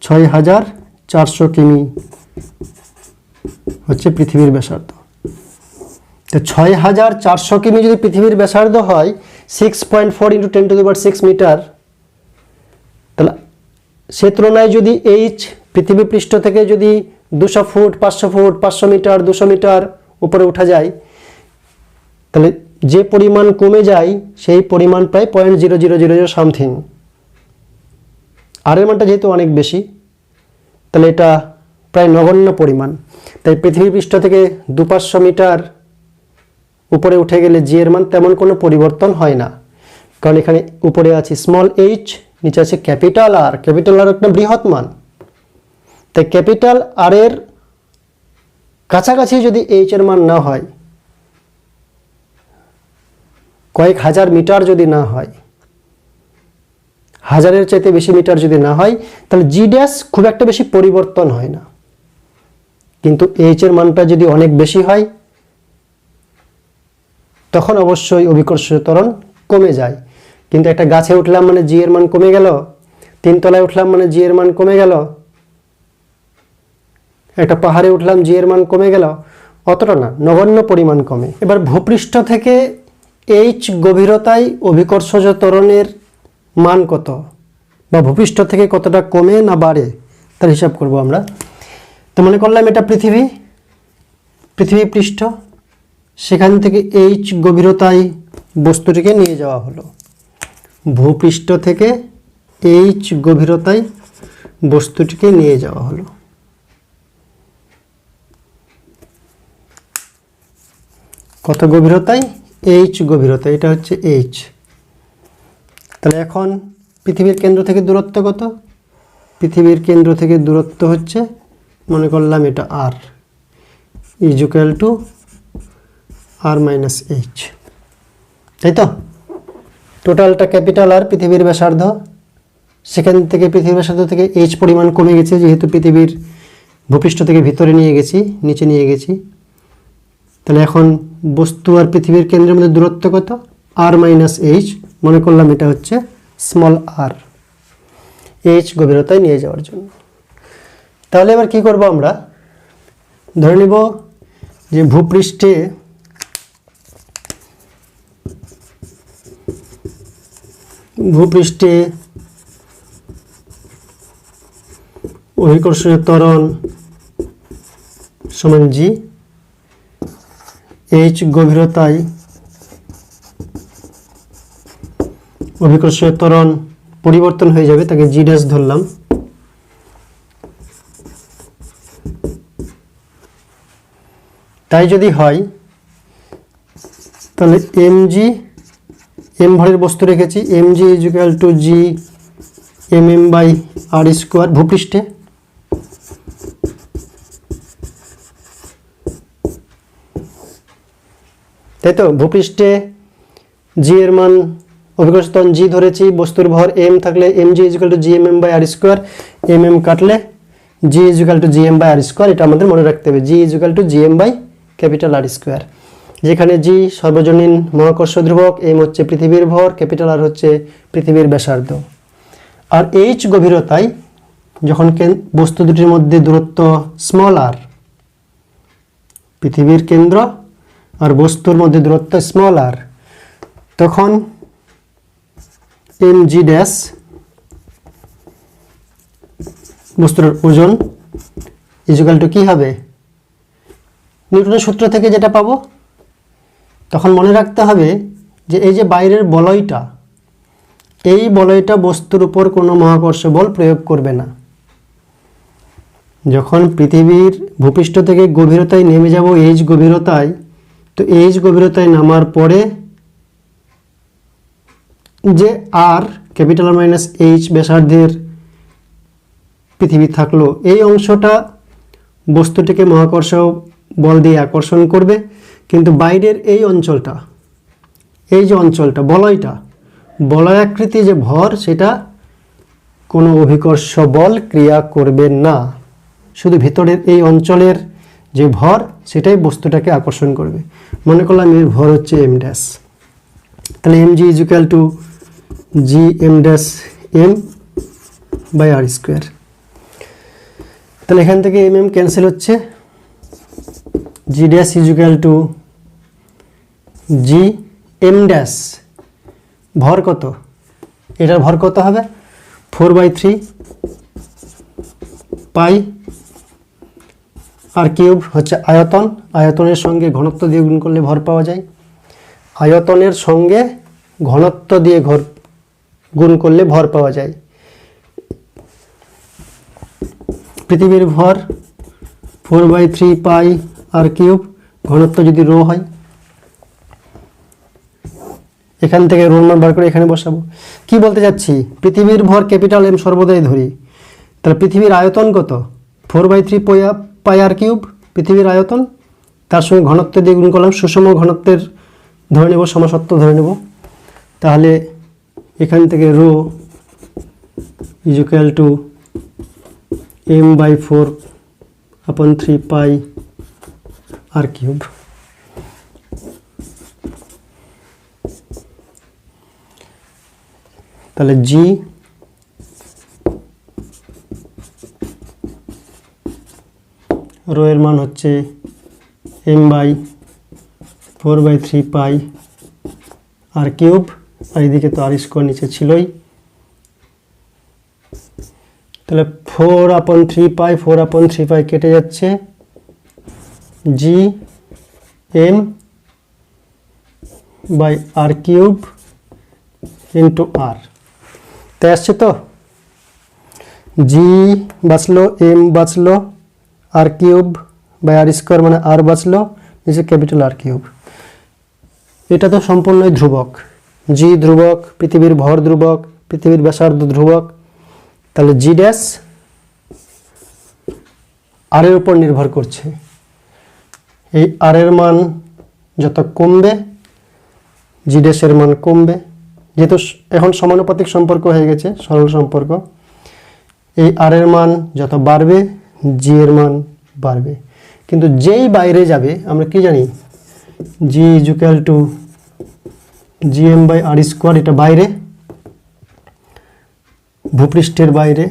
6400 কিমি হচ্ছে পৃথিবীর ব্যাসার্ধ। তো 6400 কিমি যদি পৃথিবীর ব্যাসার্ধ হয়, 6.4 ইন্টু 10⁶ মিটার, তাহলে সে তুলনায় যদি এইচ পৃথিবী পৃষ্ঠ থেকে যদি 200 ফুট, 500 ফুট, 500 মিটার, 200 মিটার উপরে উঠা যায়, তাহলে যে পরিমাণ কমে যায় সেই পরিমাণ প্রায় 0.0000 সামথিং। আর এর মানটা যেহেতু অনেক বেশি, তাহলে এটা প্রায় নগণ্য পরিমাণ। তাই পৃথিবী পৃষ্ঠ থেকে 200-500 মিটার উপরে উঠে গেলে জি এর মান তেমন কোনো পরিবর্তন হয় না, কারণ এখানে উপরে আছে স্মল এইচ, নিচে আছে ক্যাপিটাল আর। ক্যাপিটাল আর একটা বৃহৎ মান, তাই ক্যাপিটাল আর এর কাছাকাছি যদি এইচ এর মান না হয়, কয়েক হাজার মিটার যদি না হয়, হাজারের চাইতে বেশি মিটার যদি না হয়, তাহলে জি ড্যাশ খুব একটা বেশি পরিবর্তন হয় না। কিন্তু এইচ এর মানটা যদি অনেক বেশি হয়, তখন অবশ্যই অভিকর্ষীয় ত্বরণ কমে যায়। কিন্তু একটা গাছে উঠলাম মানে জি এর মান কমে গেল, 3 তলায় উঠলাম মানে জি এর মান কমে গেল, একটা পাহাড়ে উঠলাম জি এর মান কমে গেল, অতটা না, নগণ্য পরিমাণ কমে। এবার ভূপৃষ্ঠ থেকে এইচ গভীরতায় অভিকর্ষজ ত্বরণের মান কত, বা ভূপৃষ্ঠ থেকে কতটা কমে না বাড়ে, তার হিসাব করব আমরা। তো মনে করলাম এটা পৃথিবী পৃষ্ঠ, সেখান থেকে এইচ গভীরতায় বস্তুটিকে নিয়ে যাওয়া হলো। ভূপৃষ্ঠ থেকে এইচ গভীরতায় বস্তুটিকে নিয়ে যাওয়া হলো। কত গভীরতায়? এইচ গভীরতা, এটা হচ্ছে এইচ। তাহলে এখন পৃথিবীর কেন্দ্র থেকে দূরত্ব কত? পৃথিবীর কেন্দ্র থেকে দূরত্ব হচ্ছে, মনে করলাম এটা R, is equal to R minus H, তাই তো? টোটালটা ক্যাপিটাল আর, পৃথিবীর ব্যাসার্ধ, সেখান থেকে পৃথিবীর ব্যাসার্ধ থেকে এইচ পরিমাণ কমে গেছে, যেহেতু পৃথিবীর ভূপৃষ্ঠ থেকে ভিতরে নিয়ে গেছি, নিচে নিয়ে গেছি। তাহলে এখন বস্তু আর পৃথিবীর কেন্দ্রের মধ্যে দূরত্ব কত? আর মাইনাস এইচ, মনে করলাম এটা হচ্ছে স্মল আর, এইচ গভীরতায় নিয়ে যাওয়ার জন্য। তাহলে এবার কি করব আমরা? ধরে নিব যে ভূপৃষ্ঠে অভিকর্ষীয় ত্বরণ সমান জি, এইচ গভীরতায় অভিকর্ষীয় ত্বরণ পরিবর্তন হয়ে যাবে, তাকে জি ড্যাশ ধরলাম। তাই যদি হয় তাহলে এম জি, এম ভরের বস্তু রেখেছি, M G is equal to G M M by R square ভূপৃষ্ঠে। তাই তো? ভূপৃষ্ঠে জি এর মান, অভিকর্ষীয় ত্বরণ জি ধরেছি, বস্তুর ভর এম থাকলে M G is equal to G M M by R square, M M কাটলে G is equal to G M by R square. এটা আমাদের মনে রাখতে হবে, G is equal to G M by capital R square, যেখানে জি সর্বজনীন মহাকর্ষ ধ্রুবক, এম হচ্ছে পৃথিবীর ভর, ক্যাপিটাল আর হচ্ছে পৃথিবীর ব্যাসার্ধ। আর এইচ গভীরতায় যখন বস্তু দুটির মধ্যে দূরত্ব স্মল আর, পৃথিবীর কেন্দ্র আর বস্তুর মধ্যে দূরত্ব স্মল আর, তখন এম জি ড্যাশ বস্তুর ওজন ইকুয়াল টু কি হবে? নিউটনের সূত্র থেকে যেটা পাবো, তখন মনে রাখতে হবে যে এই যে বাইরের বলয়টা, এই বলয়টা বস্তুর উপর কোনো মহাকর্ষ বল প্রয়োগ করবে না। যখন পৃথিবীর ভূপৃষ্ঠ থেকে গভীরতায় নেমে যাব এইচ গভীরতায়, তো এইচ গভীরতায় নামার পরে যে আর ক্যাপিটাল মাইনাস এইচ ব্যাসার্ধের পৃথিবী থাকলো, এই অংশটা বস্তুটিকে মহাকর্ষ বল দিয়ে আকর্ষণ করবে, কিন্তু বাইরের এই অঞ্চলটা, এই যে অঞ্চলটা বলয়টা, বলয়াকৃতি যে ভর, সেটা কোনো অভিকর্ষ বল ক্রিয়া করবে না। শুধু ভিতরের এই অঞ্চলের যে ভর, সেটাই বস্তুটাকে আকর্ষণ করবে। মনে করলাম এর ভর হচ্ছে এম ড্যাশ, তাহলে M G is equal to G M dash M by R square. তাহলে এখান থেকে এম এম ক্যান্সেল হচ্ছে, G dash is equal to G M dash, ভর কত? এটার ভর কত হবে? 4/3 পাই আর কিউব হচ্ছে আয়তন, আয়তনের সঙ্গে ঘনত্ব দিয়ে গুণ করলে ভর পাওয়া যায়, আয়তনের সঙ্গে ঘনত্ব দিয়ে গুণ করলে ভর পাওয়া যায়। পৃথিবীর ভর 4/3 পাই আর কিউব, ঘনত্ব যদি রো হয়, এখান থেকে রোর মান বার করে এখানে বসাবো। কি বলতে যাচ্ছি? পৃথিবীর ভর ক্যাপিটাল এম সর্বদাই ধরি, তাহলে পৃথিবীর আয়তন কত? 4/3 পাই আর কিউব পৃথিবীর আয়তন, তার সঙ্গে ঘনত্ব দিয়ে গুণ করলাম, সুষম ঘনত্বের ধরে নেব, সমসত্ব ধরে নেব। তাহলে এখান থেকে rho is equal to m/4/3 pi R cube. তাহলে জি রো এর মান হচ্ছে m/4/3 পাই আর কিউব, আর এদিকে তো আর স্কোয়ার নিচে ছিলই। তাহলে 4/3 পাই 4/3 পাই কেটে যাচ্ছে, G M by R cube into R. তাই আসছে তো, জি বাঁচলো, এম বাঁচলো, R cube by R square মানে আর বাঁচলো, নিচে ক্যাপিটাল আর কিউব। এটা তো সম্পূর্ণই ধ্রুবক, জি ধ্রুবক, পৃথিবীর ভর ধ্রুবক, পৃথিবীর ব্যাসার্ধ ধ্রুবক, তাহলে জি ড্যাশ আর এর উপর নির্ভর করছে। এই আর এর মান যত কমবে জি ড্যাশের মান কমবে, যেহেতু এখন সমানুপাতিক সম্পর্ক হয়ে গেছে, সরল সম্পর্ক। এই আর এর মান যত বাড়বে জি এর মান বাড়বে, কিন্তু যেই বাইরে যাবে আমরা কি জানি, G equal to G M by R square, এটা বাইরে, ভূপৃষ্ঠের বাইরে।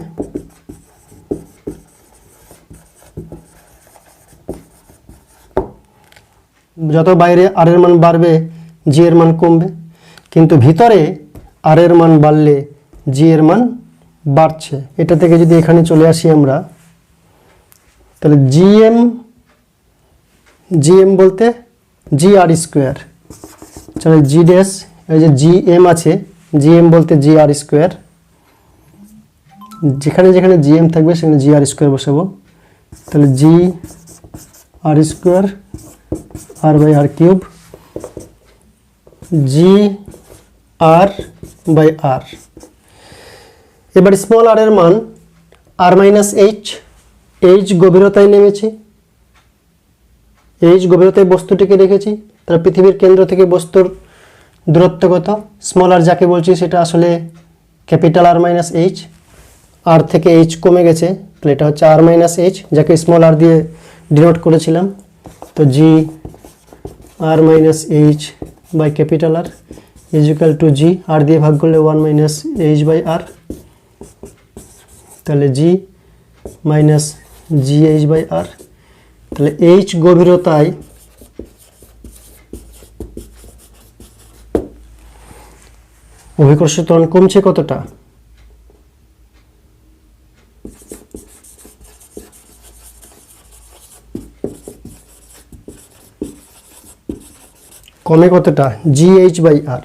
যত বাইরে আর এর মান বাড়বে জি এর মান কমবে, কিন্তু ভিতরে আর এর মান বাড়লে জি এর মান বাড়ছে। এটা থেকে যদি এখানে চলে আসি আমরা, তাহলে জিএম বলতে জি আর স্কোয়ার, তাহলে জি ড্যাশ, এই যে জি এম আছে, জিএম বলতে জি আর স্কোয়ার, যেখানে যেখানে জিএম থাকবে সেখানে জি আর স্কোয়ার বসাবো। তাহলে G R square R by R cube, G R by R. এবার স্মল আর এর মান আর মাইনাস এইচ, এইচ গভীরতায় নেমেছি, এইচ গভীরতায় বস্তুটিকে রেখেছি, তার পৃথিবীর কেন্দ্র থেকে বস্তুর দূরত্ব কত, স্মল আর যাকে বলছি সেটা আসলে capital R minus H, R থেকে এইচ কমে গেছে, তাহলে এটা হচ্ছে আর মাইনাস এইচ, যাকে স্মল আর দিয়ে ডিনোট করেছিলাম। তো G R minus H by capital R is equal to G, R দিয়ে ভাগ করলে 1 মাইনাস এইচ বাই আর, তাহলে G minus G H by R. তাহলে এইচ গভীরতায় অভিকর্ষ ত্বরণ কমছে কতটা, কমে কতটা, জি এইচ বাই আর।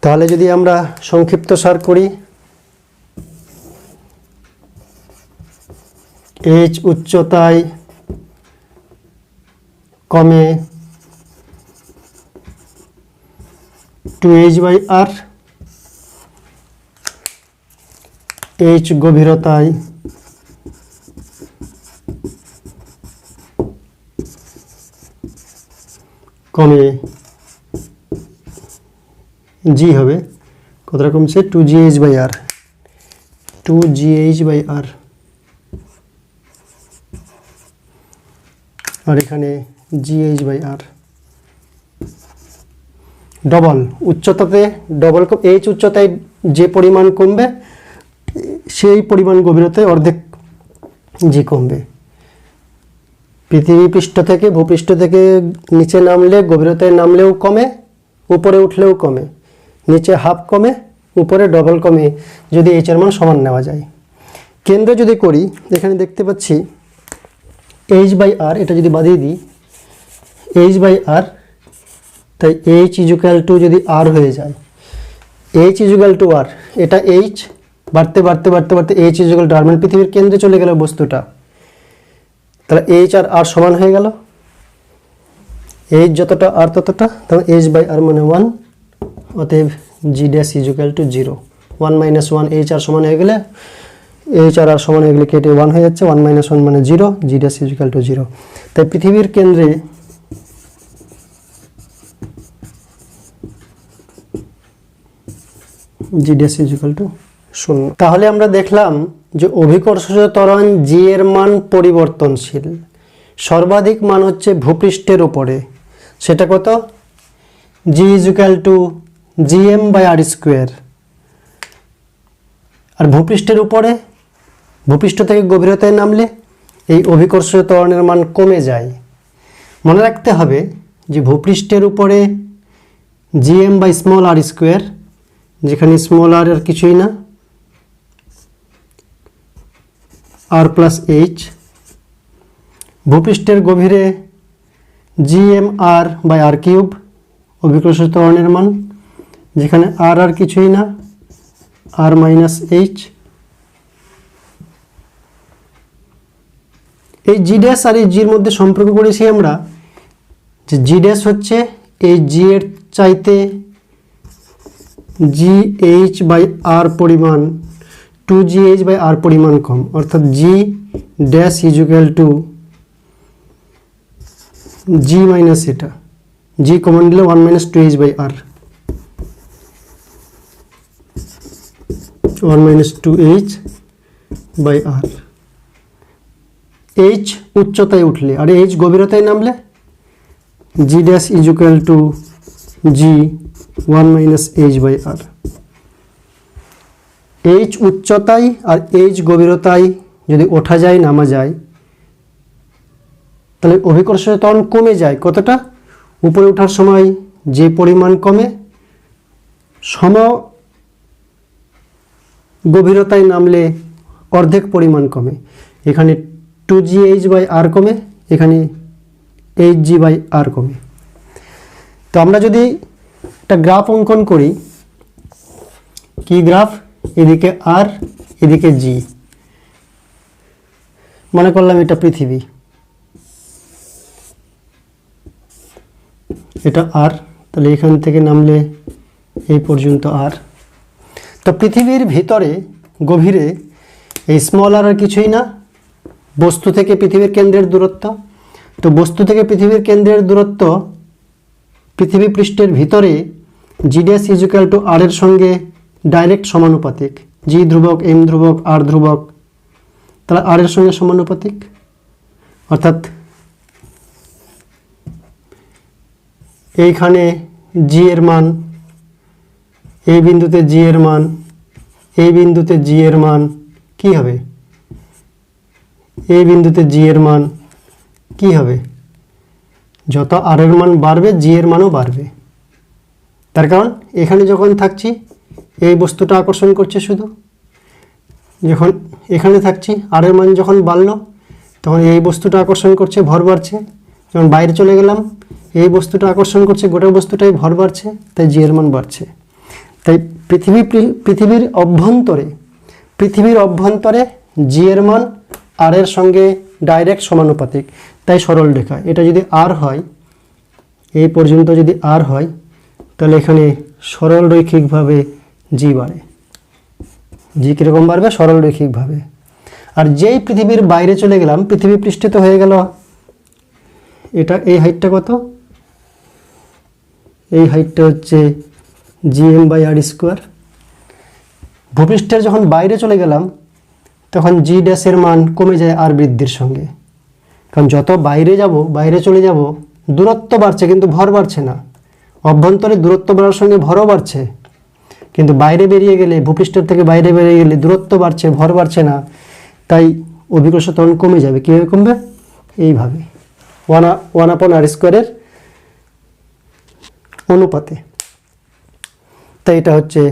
তাহলে যদি আমরা সংক্ষিপ্তসার করি, এইচ উচ্চতায় কমে 2h বাই আর, এইচ গভীরতায় কমে জি হবে কতটা কমছে, 2gh by R, 2gh by আর, আর এখানে gh বাই আর। ডবল উচ্চতাতে ডবল, এইচ উচ্চতায় যে পরিমাণ কমবে সেই পরিমাণ গভীরতায় অর্ধেক জি কমবে। পৃথিবী পৃষ্ঠ থেকে ভূপৃষ্ঠ থেকে নিচে নামলে গভীরতায় নামলেও কমে, উপরে উঠলেও কমে, নিচে হাফ কমে, উপরে ডবল কমে, যদি এইচ এর মান সমান নেওয়া যায়। কেন্দ্র যদি করি, এখানে দেখতে পাচ্ছি এইচ বাই আর, এটা যদি বাদিয়ে দিই এইচ বাই আর, তাই এইচ ইজুক্যাল টু যদি আর হয়ে যায়, এইচ ইজুক্যাল টু আর, এটা এইচ বাড়তে বাড়তে বাড়তে বাড়তে এইচ ইজুক্যাল টু আর, মানে পৃথিবীর কেন্দ্রে চলে গেল বস্তুটা, তাহলে এইচ আর আর সমান হয়ে গেল, এইচ যতটা আর ততটা, তাহলে এইচ বাই আর মানে 1, অতএব G dash equal to 0, 1 minus 1, H R সমান হয়ে গেলে, এইচ আর আর সমান হয়ে গেলে কেটে 1 হয়ে যাচ্ছে, 1 মাইনাস 1 মানে 0, জি ড্যাশ ইজুক্যাল টু 0। তাই পৃথিবীর কেন্দ্রে জি ড্যাশ ইকুয়াল টু 0। তাহলে আমরা দেখলাম যে অভিকর্ষজ ত্বরণ জি এর মান পরিবর্তনশীল, সর্বাধিক মান হচ্ছে ভূপৃষ্ঠের উপরে, সেটা কত, G equal to GM by R square, আর ভূপৃষ্ঠের উপরে, ভূপৃষ্ঠ থেকে গভীরতায় নামলে এই অভিকর্ষজ ত্বরণের মান কমে যায়। মনে রাখতে হবে যে ভূপৃষ্ঠের উপরে GM by small R square, যেখানে স্মল আর আর কিছুই না, আর প্লাস এইচ, ভূপৃষ্ঠের গভীরে GmR/r³ অভিকর্ষ ত্বরণের মান, যেখানে আর কিছুই না, r - h। এই জি ড্যাশ আর এই জির মধ্যে সম্পর্ক করেছি আমরা যে জি ড্যাশ হচ্ছে এই জি এর চাইতে GH/r পরিমাণ 2GH/r পরিমাণ কম, অর্থাৎ G dash equal to G minus এটা, জি কমন দিলে 1 - 2h/r, 1 - 2h/r। h উচ্চতায় উঠলে আর h গভীরতায় নামলে g dash equal to G 1 - h/r। h উচ্চতায় আর h গভীরতায় যদি ওঠা যায় নামা যায় তাহলে অভিকর্ষীয় ত্বরণ কমে যায়। কতটা? উপরে ওঠার সময় যে পরিমাণ কমে, সম গভীরতায় নামলে অর্ধেক পরিমাণ কমে। এখানে 2GH/r কমে, এখানে hg/r কমে। তো আমরা যদি একটা গ্রাফ অঙ্কন করি, কি গ্রাফ? এদিকে আর, এদিকে জি। মনে করলাম এটা পৃথিবী, এটা আর, তাহলে এখান থেকে নামলে এই পর্যন্ত আর। তো পৃথিবীর ভিতরে গভীরে এই স্মল আর কিছুই না, বস্তু থেকে পৃথিবীর কেন্দ্রের দূরত্ব। তো বস্তু থেকে পৃথিবীর কেন্দ্রের দূরত্ব পৃথিবী পৃষ্ঠের ভিতরে জি ড্যাশ ইজুক্যাল টু আর এর সঙ্গে ডাইরেক্ট সমানুপাতিক। জি ধ্রুবক, এম ধ্রুবক, আর ধ্রুবক, তাহলে আর এর সঙ্গে সমানুপাতিক। অর্থাৎ এইখানে জি এর মান, এই বিন্দুতে জি এর মান, এই বিন্দুতে জি এর মান কি হবে? এই বিন্দুতে জি এর মান কি হবে? যত আর এর মান বাড়বে জি এর মানও বাড়বে। তার কারণ এখানে যখন থাকছি এই বস্তুটা আকর্ষণ করছে শুধু, যখন এখানে থাকছি আর এর মান যখন বাড়লো তখন এই বস্তুটা আকর্ষণ করছে, ভর বাড়ছে। যখন বাইরে চলে গেলাম এই বস্তুটা আকর্ষণ করছে, গোটা বস্তুটাই ভর বাড়ছে, তাই জি এর মান বাড়ছে। তাই পৃথিবীর অভ্যন্তরে জি এর মান আর এর সঙ্গে ডাইরেক্ট সমানুপাতিক, তাই সরল রেখা। এটা যদি আর হয়, এই পর্যন্ত যদি আর হয়, তাহলে এখানে সরল রৈখিকভাবে জি বাড়ে। জি কীরকম বাড়বে? সরল রৈখিকভাবে। আর যেই পৃথিবীর বাইরে চলে গেলাম, পৃথিবী পৃষ্ঠে তো হয়ে গেল এটা, এই হাইটটা কত? এই হাইটটা হচ্ছে gm/r²। ভূপৃষ্ঠের যখন বাইরে চলে গেলাম তখন জি ড্যাশের মান কমে যায় আর বৃদ্ধির সঙ্গে। কারণ যত বাইরে চলে যাব দূরত্ব বাড়ছে কিন্তু ভর বাড়ছে না। অভ্যন্তরে দূরত্ব বাড়ার সঙ্গে ভরও বাড়ছে, কিন্তু বাইরে বেরিয়ে গেলে, ভূপৃষ্ঠের থেকে বাইরে বেরিয়ে গেলে দূরত্ব বাড়ছে, ভর বাড়ছে না, তাই অভিকর্ষ ত্বরণ কমে যাবে। কীভাবে কমবে? এইভাবে 1/r² অনুপাতে। তাই এটা হচ্ছে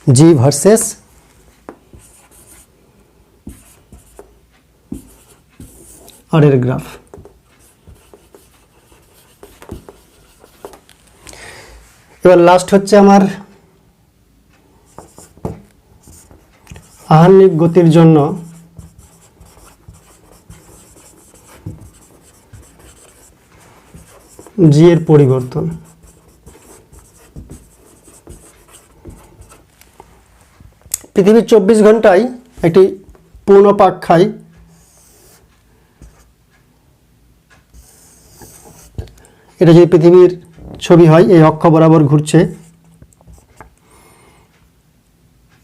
জি ভার্সেস আর এর গ্রাফ। এবার লাস্ট হচ্ছে আমার আহান্নিক গতির জন্য জি এর পরিবর্তন। পৃথিবীর 24 ঘন্টায় একটি পূর্ণ পাক খায়। এটা যদি পৃথিবীর ছবি হয়, এই অক্ষ বরাবর ঘুরছে,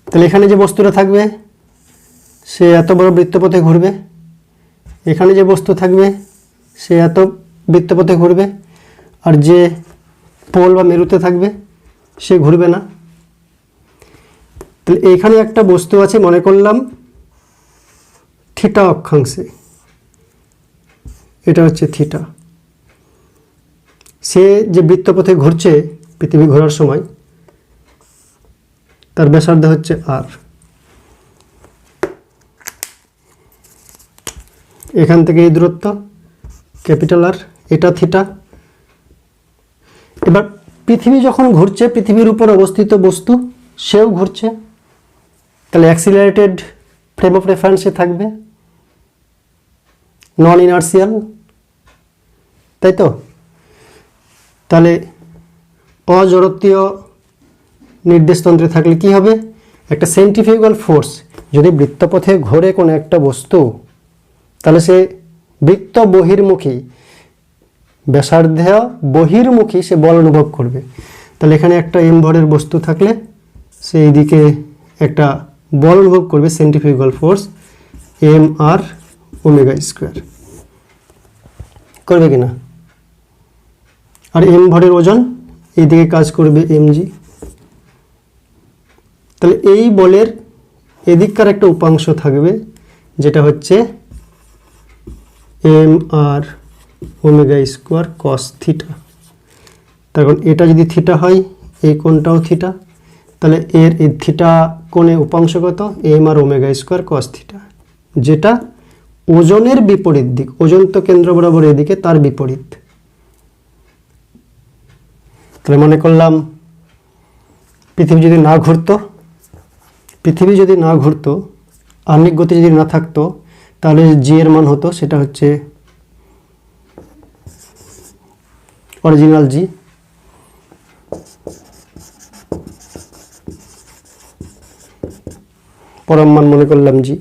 তাহলে এখানে যে বস্তুটা থাকবে সে এত বড় বৃত্তপথে ঘুরবে, এখানে যে বস্তু থাকবে সে এত বৃত্তপথে ঘুরবে, আর যে পোল বা মেরুতে থাকবে সে ঘুরবে না। তাহলে এখানে একটা বস্তু আছে, মনে করলাম থিটা অক্ষাংশে, এটা হচ্ছে থিটা। সে যে বৃত্তপথে ঘুরছে পৃথিবী ঘোরার সময়, তার ব্যাসার্ধ হচ্ছে আর। এখান থেকে এই দূরত্ব, ক্যাপিটাল আর, এটা থিটা। এবার পৃথিবী যখন ঘুরছে, পৃথিবীর উপর অবস্থিত বস্তু সেও ঘুরছে, তাহলে অ্যাক্সিলারেটেড ফ্রেম অফ রেফারেন্সে থাকবে, নন ইনার্সিয়াল, তাই তো। তাহলে অজড়ত্বীয় নির্দেশতন্ত্রে থাকলে কি হবে, একটা সেন্ট্রিফিউগাল ফোর্স যদি বৃত্তপথে ঘোরে কোনো একটা বস্তু, তাহলে সে বৃত্ত বহির্মুখী, ব্যাসার্ধ বহির্মুখী সে বল অনুভব করবে। তাহলে এখানে একটা এম ভরের বস্তু থাকলে সে এইদিকে একটা বল অনুভব করবে, centrifugal force M r omega square করবে কিনা। আর এম ভরের ওজন এইদিকে কাজ করবে mg। তাহলে এই বলের এদিককার একটা উপাংশ থাকবে যেটা হচ্ছে M r omega square cos theta. তখন এটা যদি থিটা হয়, এই কোণটাও থিটা, তাহলে এর এই থিটা কোণে উপাংশ কত, M r omega square cos theta, যেটা ওজনের বিপরীত দিক। ওজন তো কেন্দ্র বরাবর এদিকে, তার বিপরীত। তাহলে মনে করলাম পৃথিবী যদি না ঘুরতো, আহ্নিক গতি যদি না থাকতো, তাহলে জি এর মান হতো, সেটা হচ্ছে অরিজিনাল জি। পরম মান মনে করলাম জি।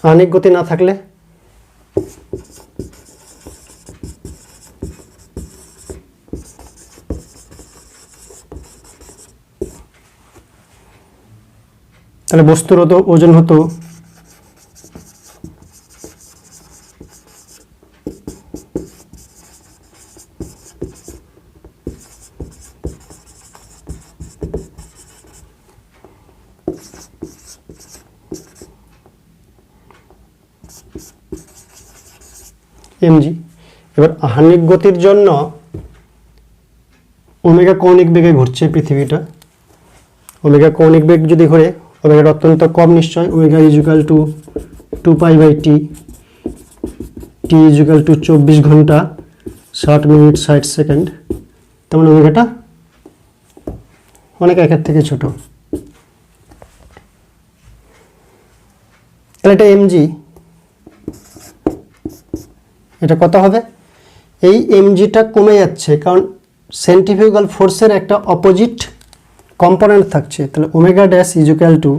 আহ্নিক গতি না থাকলে তাহলে বস্তুর ওজন হতো mg। এবার আহ্নিক গতির জন্য ওমেগা কৌণিক বেগে ঘুরছে পৃথিবীটা। ওমেগা কৌণিক বেগ যদি ঘোরে, ওমেগাটা অত্যন্ত কম নিশ্চয়, omega equal to 2π/t, t equal to 24 ঘন্টা 60 মিনিট 60 সেকেন্ড। তেমন ওমেগাটা অনেক একের থেকে ছোট। তাহলে এটা mg, এটা কত হবে, এই mgটা কমে যাচ্ছে, কারণ সেন্ট্রিফিউগাল ফোর্সের একটা অপোজিট কম্পোনেন্ট থাকছে। তাহলে omega dash equal to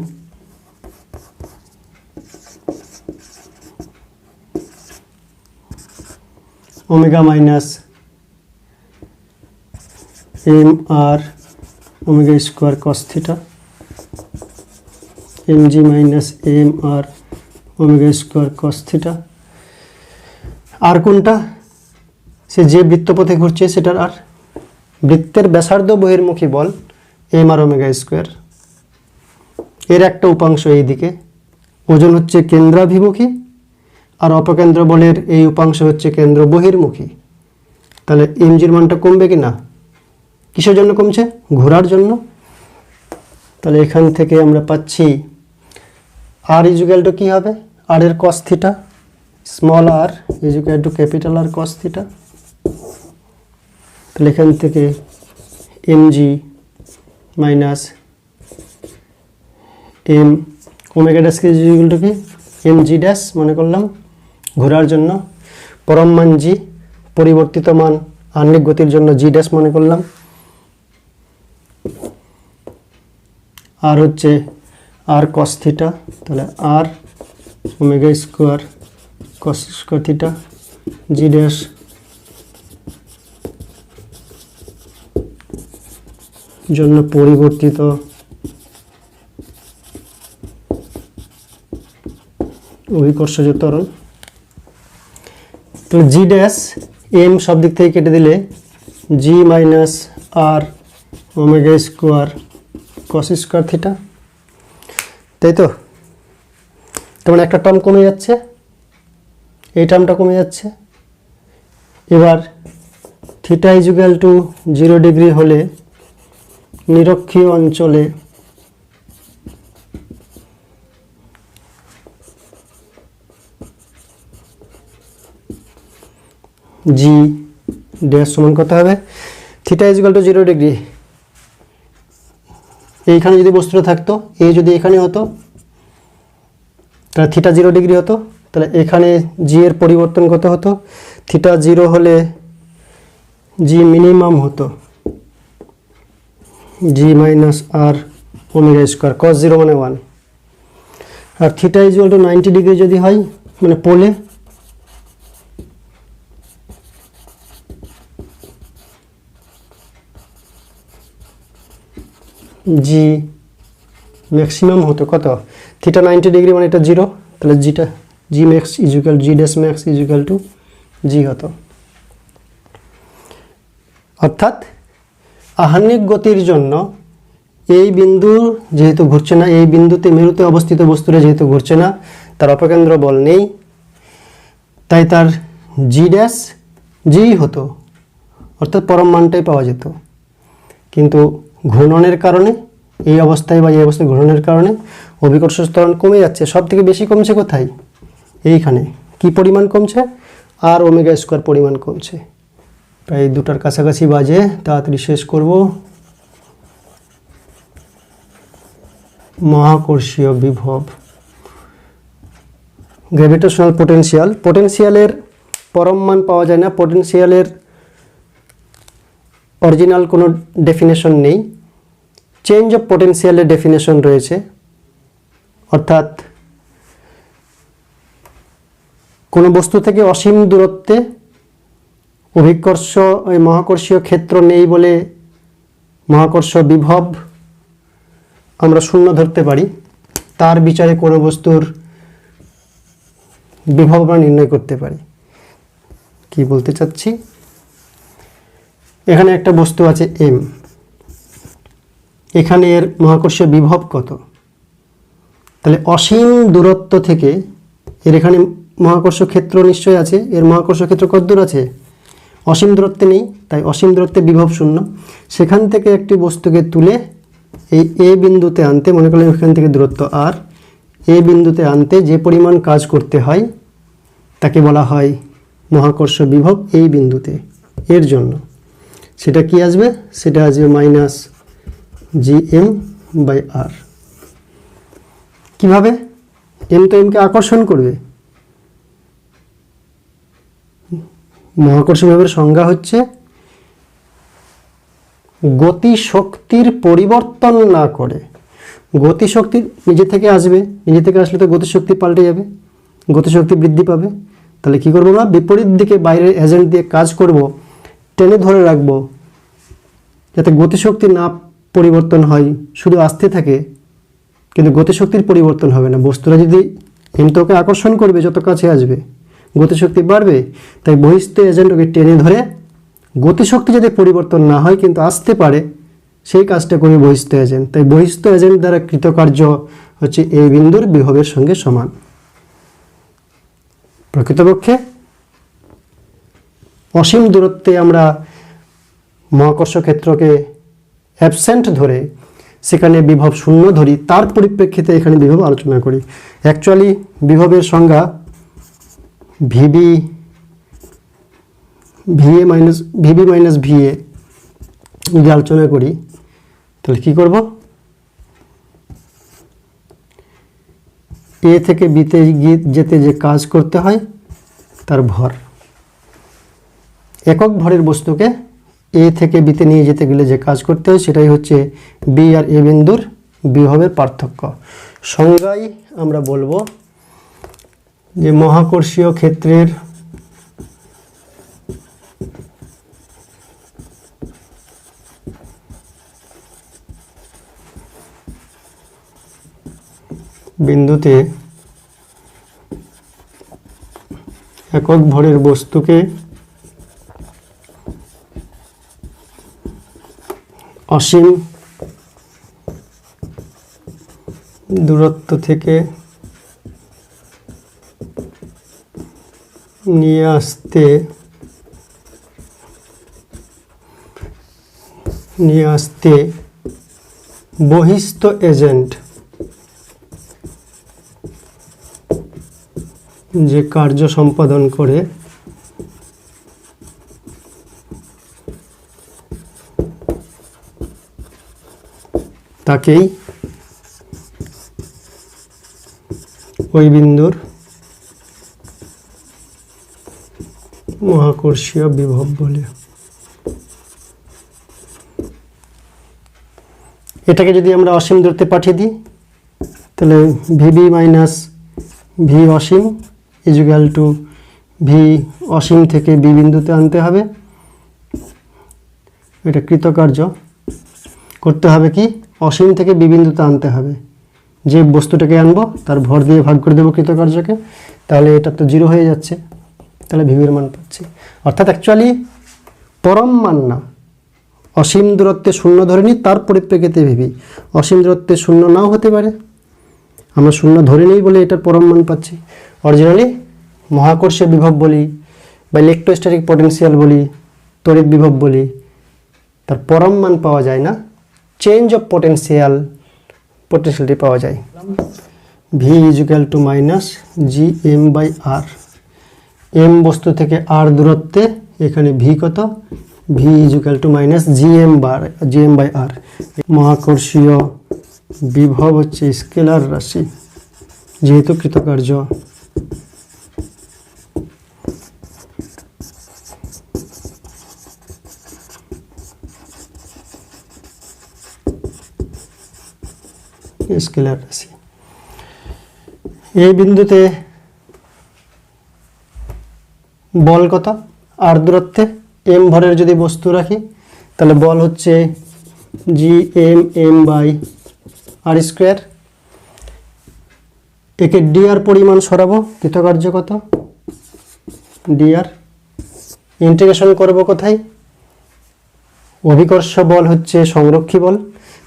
omega minus m r omega square cos theta, mg minus m r omega square cos theta. আর কোনটা, সে যে বৃত্তপথে ঘুরছে সেটার আর, বৃত্তের ব্যাসার্ধ বহির্মুখী বল এম আর ওমেগা স্কোয়ার, এর একটা উপাংশ এই দিকে, ওজন হচ্ছে কেন্দ্রাভিমুখী, আর অপকেন্দ্র বলের এই উপাংশ হচ্ছে কেন্দ্র বহির্মুখী। তাহলে এমজির মানটা কমবে কি না, কিসের জন্য কমছে, ঘোরার জন্য। তাহলে এখান থেকে আমরা পাচ্ছি আর ইজুকাল টু কি হবে, আর এর cos theta, small r equal to capital r cos theta. তাহলে এখান থেকে mg minus m omega dash কি ইজুকাল টু কি mg ড্যাশ মনে করলাম ঘোরার জন্য, পরম মান জি, পরিবর্তিত মান আহ্নিক গতির জন্য জি ড্যাশ মনে করলাম, আর হচ্ছে আর কস থিটা। তাহলে r omega square cos square theta g dash জন্য পরিবর্তিত অভিকর্ষজ ত্বরণ। তাহলে জি ড্যাশ এম সব দিক থেকে কেটে দিলে g minus r omega square cos square theta, তাই তো। তেমন একটা টার্ম কমে যাচ্ছে, এই টার্মটা কমে যাচ্ছে। এবার থিটা ইজুকাল টু 0 ডিগ্রি হলে নিরক্ষীয় অঞ্চলে জি ড্যাশ সমান কত হবে, theta is equal two 0 degree. এইখানে যদি বস্তুটা থাকতো, এই যদি এখানে হতো, তাহলে থিটা 0 ডিগ্রি হতো। তাহলে এখানে জি এর পরিবর্তন কত হতো, থিটা 0 হলে জি মিনিমাম হতো g minus r omega square, cos 0 মানে 1। আর theta is equal to 90 degree যদি হয়, মানে পোলে, জি ম্যাক্সিমাম হতো কত, থিটা 90 ডিগ্রি মানে এটা 0, তাহলে জিটা g max is equal g dash max is equal to g হতো। অর্থাৎ আহান্নিক গতির জন্য এই বিন্দু যেহেতু ঘুরছে না, এই বিন্দুতে মেরুতে অবস্থিত বস্তুটা যেহেতু ঘুরছে না, তার অপকেন্দ্র বল নেই, তাই তার জি ড্যাশ জি হতো, অর্থাৎ পরম মানটাই পাওয়া যেত। কিন্তু ঘূর্ণনের কারণে এই অবস্থায় বা এই অবস্থায় ঘূর্ণনের কারণে অভিকর্ষ ত্বরণ কমে যাচ্ছে। সব থেকে বেশি কমছে কোথায়, এইখানে। কি পরিমাণ কমছে, আর ওমেগা স্কোয়ার পরিমাণ কমছে। প্রায় দুটার কাছাকাছি বাজে, তাড়াতাড়ি শেষ করব। মহাকর্ষীয় বিভব, গ্র্যাভিটেশনাল পোটেনশিয়াল। পোটেনশিয়ালের পরম মান পাওয়া যায় না, পোটেনশিয়ালের অরিজিনাল কোনো ডেফিনেশন নেই। চেঞ্জ অফ পোটেনশিয়ালের ডেফিনেশন রয়েছে, অর্থাৎ কোনো বস্তু থেকে অসীম দূরত্বে অভিকর্ষ ওই মহাকর্ষীয় ক্ষেত্র নেই বলে মহাকর্ষ বিভব আমরা শূন্য ধরতে পারি। তার বিচারে কোনো বস্তুর বিভব আমরা নির্ণয় করতে পারি। কি বলতে চাচ্ছি, এখানে একটা বস্তু আছে এম, এখানে এর মহাকর্ষীয় বিভব কত, তাহলে অসীম দূরত্ব থেকে এর এখানে মহাকর্ষ ক্ষেত্র নিশ্চয় আছে। এর মহাকর্ষ ক্ষেত্র কত দূর আছে, অসীম দূরত্বে নেই, তাই অসীম দূরত্বে বিভব শূন্য। সেখান থেকে একটি বস্তুকে তুলে এই এ বিন্দুতে আনতে, মনে করলাম এখান থেকে দূরত্ব আর, এ বিন্দুতে আনতে যে পরিমাণ কাজ করতে হয় তাকে বলা হয় মহাকর্ষ বিভব এই বিন্দুতে। এর জন্য সেটা কি আসবে, সেটা আসবে মাইনাস জি এম বাই আর। কীভাবে, এম তো এমকে আকর্ষণ করবে। মহাকর্ষ বিভবের সংজ্ঞা হচ্ছে গতি শক্তির পরিবর্তন না করে। গতিশক্তি নিজে থেকে আসবে, নিজে থেকে আসলে তো গতিশক্তি পাল্টে যাবে, গতিশক্তি বৃদ্ধি পাবে। তাহলে কি করবো, আমরা বিপরীত দিকে বাইরের এজেন্ট দিয়ে কাজ করব, টেনে ধরে রাখবো যাতে গতিশক্তি না পরিবর্তন হয়, শুধু আসতে থাকে, কিন্তু গতিশক্তির পরিবর্তন হবে না। বস্তুরা যদি এম তো ওকে আকর্ষণ করবে, যত কাছে আসবে গতিশক্তি বাড়বে, তাই বহিস্থ এজেন্ট ওকে টেনে ধরে গতিশক্তি যাতে পরিবর্তন না হয় কিন্তু আসতে পারে, সেই কাজটা করবে বহিস্থ এজেন্ট। তাই বহিস্থ এজেন্ট দ্বারা কৃতকার্য হচ্ছে এই বিন্দুর বিভবের সঙ্গে সমান। প্রকৃতপক্ষে অসীম দূরত্বে আমরা মহাকর্ষ ক্ষেত্রকে অ্যাবসেন্ট ধরে সেখানে বিভব শূন্য ধরি, তার পরিপ্রেক্ষিতে এখানে বিভব আলোচনা করি। অ্যাকচুয়ালি বিভবের সংজ্ঞা ভিবি মাইনাস ভিএ যদি আলোচনা করি, তাহলে কি করব, এ থেকে বিতে যেতে যে কাজ করতে হয় তার ভর, একক ভরের বস্তুকে এ থেকে বিতে নিয়ে যেতে গেলে যে কাজ করতে হয় সেটাই হচ্ছে বি আর এ বিন্দুর বিভবের পার্থক্য। সংজ্ঞায় আমরা বলবো যে মহাকর্ষীয় ক্ষেত্রের বিন্দুতে একক ভরের বস্তুকে অসীম দূরত্ব থেকে নিয়ে আসতে বহিস্থ এজেন্ট যে কার্য সম্পাদন করে তাকেই ওই বিন্দুর মহাকর্ষীয় বিভব বলে। এটাকে যদি আমরা অসীম দূরত্বে পাঠিয়ে দিই তাহলে ভিবি মাইনাস ভি অসীম ইজুগাল টু ভি অসীম থেকে বি বিন্দুতে আনতে হবে। এটা কৃতকার্য করতে হবে কি, অসীম থেকে বি বিন্দুতে আনতে হবে। যে বস্তুটাকে আনবো তার ভর দিয়ে ভাগ করে দেবো কৃতকার্যকে, তাহলে এটা তো 0 হয়ে যাচ্ছে, তাহলে ভিবির মান পাচ্ছি। অর্থাৎ অ্যাকচুয়ালি পরম মান না, অসীম দূরত্বে 0 ধরে নিই, তার পরিপ্রেক্ষিতে ভিবি। অসীম দূরত্বে 0 নাও হতে পারে, আমরা 0 ধরে নিই বলে এটার পরম মান পাচ্ছি। অরিজিনালি মহাকর্ষীয় বিভব বলি বা ইলেকট্রোস্ট্যাটিক পটেনশিয়াল বলি, তড়িৎ বিভব বলি, তার পরম মান পাওয়া যায় না, চেঞ্জ অফ পটেনশিয়ালটি পাওয়া যায়। V equal to minus g M by r. M বস্তু থেকে আর দূরত্বে এখানে ভি কত, v equal to minus g M by r. মহাকর্ষীয় বিভব হচ্ছে স্কেলার রাশি, যেহেতু কৃতকার্য। স্কেলার রাশি। এই বিন্দুতে বল কত, আর দূরত্বে এম ভরের যদি বস্তু রাখি তাহলে বল হচ্ছে G M M by R square. একে ডিআর পরিমাণ সরাবো, কৃতকার্য কত ডিআর। ইন্টিগ্রেশন করব কোথায়, অভিকর্ষ বল হচ্ছে সংরক্ষী বল,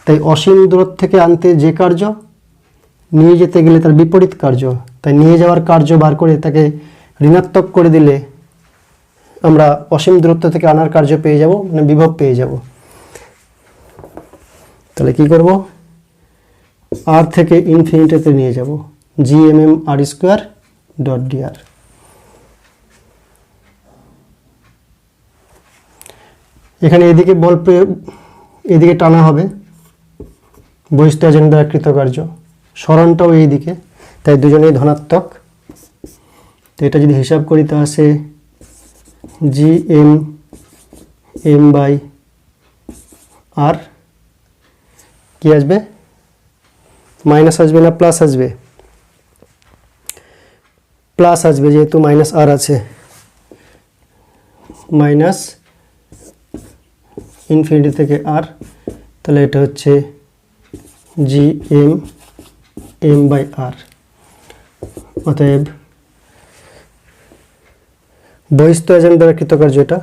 তাই অসীম দূরত্ব থেকে আনতে যে কার্য, নিয়ে যেতে গেলে তার বিপরীত কার্য, তাই নিয়ে যাওয়ার কার্য বার করে তাকে ঋণাত্মক করে দিলে আমরা অসীম দূরত্ব থেকে আনার কার্য পেয়ে যাব, মানে বিভব পেয়ে যাব। তাহলে কি করব, আর থেকে ইনফিনিটিতে নিয়ে যাব, G M M R square dot DR. এখানে এদিকে বল এদিকে টানা হবে, বহিস্থ এজেন্ট দ্বারা কৃতকার্য, সরণটাও এই দিকে, তাই দুজনেই ধনাত্মক। তো এটা যদি হিসাব করি তা আসে জি এম এম বাই আর, কি আসবে, মাইনাস আসবে না প্লাস আসবে, প্লাস আসবে যেহেতু মাইনাস আর আছে, মাইনাস ইনফিনিটি থেকে আর, তাহলে এটা হচ্ছে G M M by r. অতএব বহিস্থ এজেন্ট দ্বারা কৃতকার্য, এটা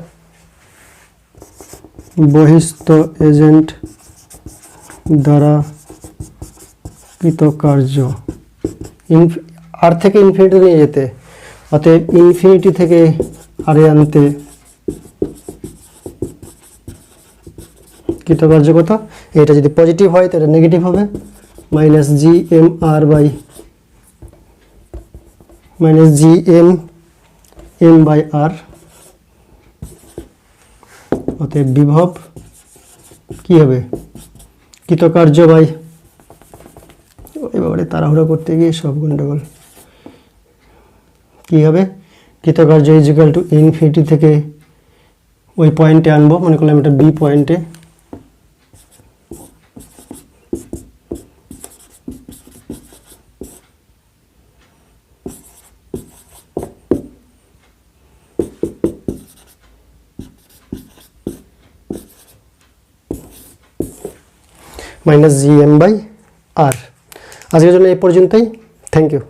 বহিস্থ এজেন্ট দ্বারা কৃতকার্য আর থেকে ইনফিনিটি নিয়ে যেতে, অতএব ইনফিনিটি থেকে আরে আনতে কৃতকার্য কত, এটা যদি পজিটিভ হয় তাহলে নেগেটিভ হবে, minus g m r by minus g M M by r. অতএব বিভব কি হবে, কৃতকার্য বাই, এবারে তাড়াহুড়ো করতে গিয়ে সব গন্ডগোল, কি হবে, কৃতকার্য ইজ ইকুয়াল টু ইনফিনিটি থেকে ওই পয়েন্টে আনবো, মনে করলাম এটা বি পয়েন্টে, মাইনাস জি এম বাই আর। আজকের জন্য এই পর্যন্তই, থ্যাংক ইউ।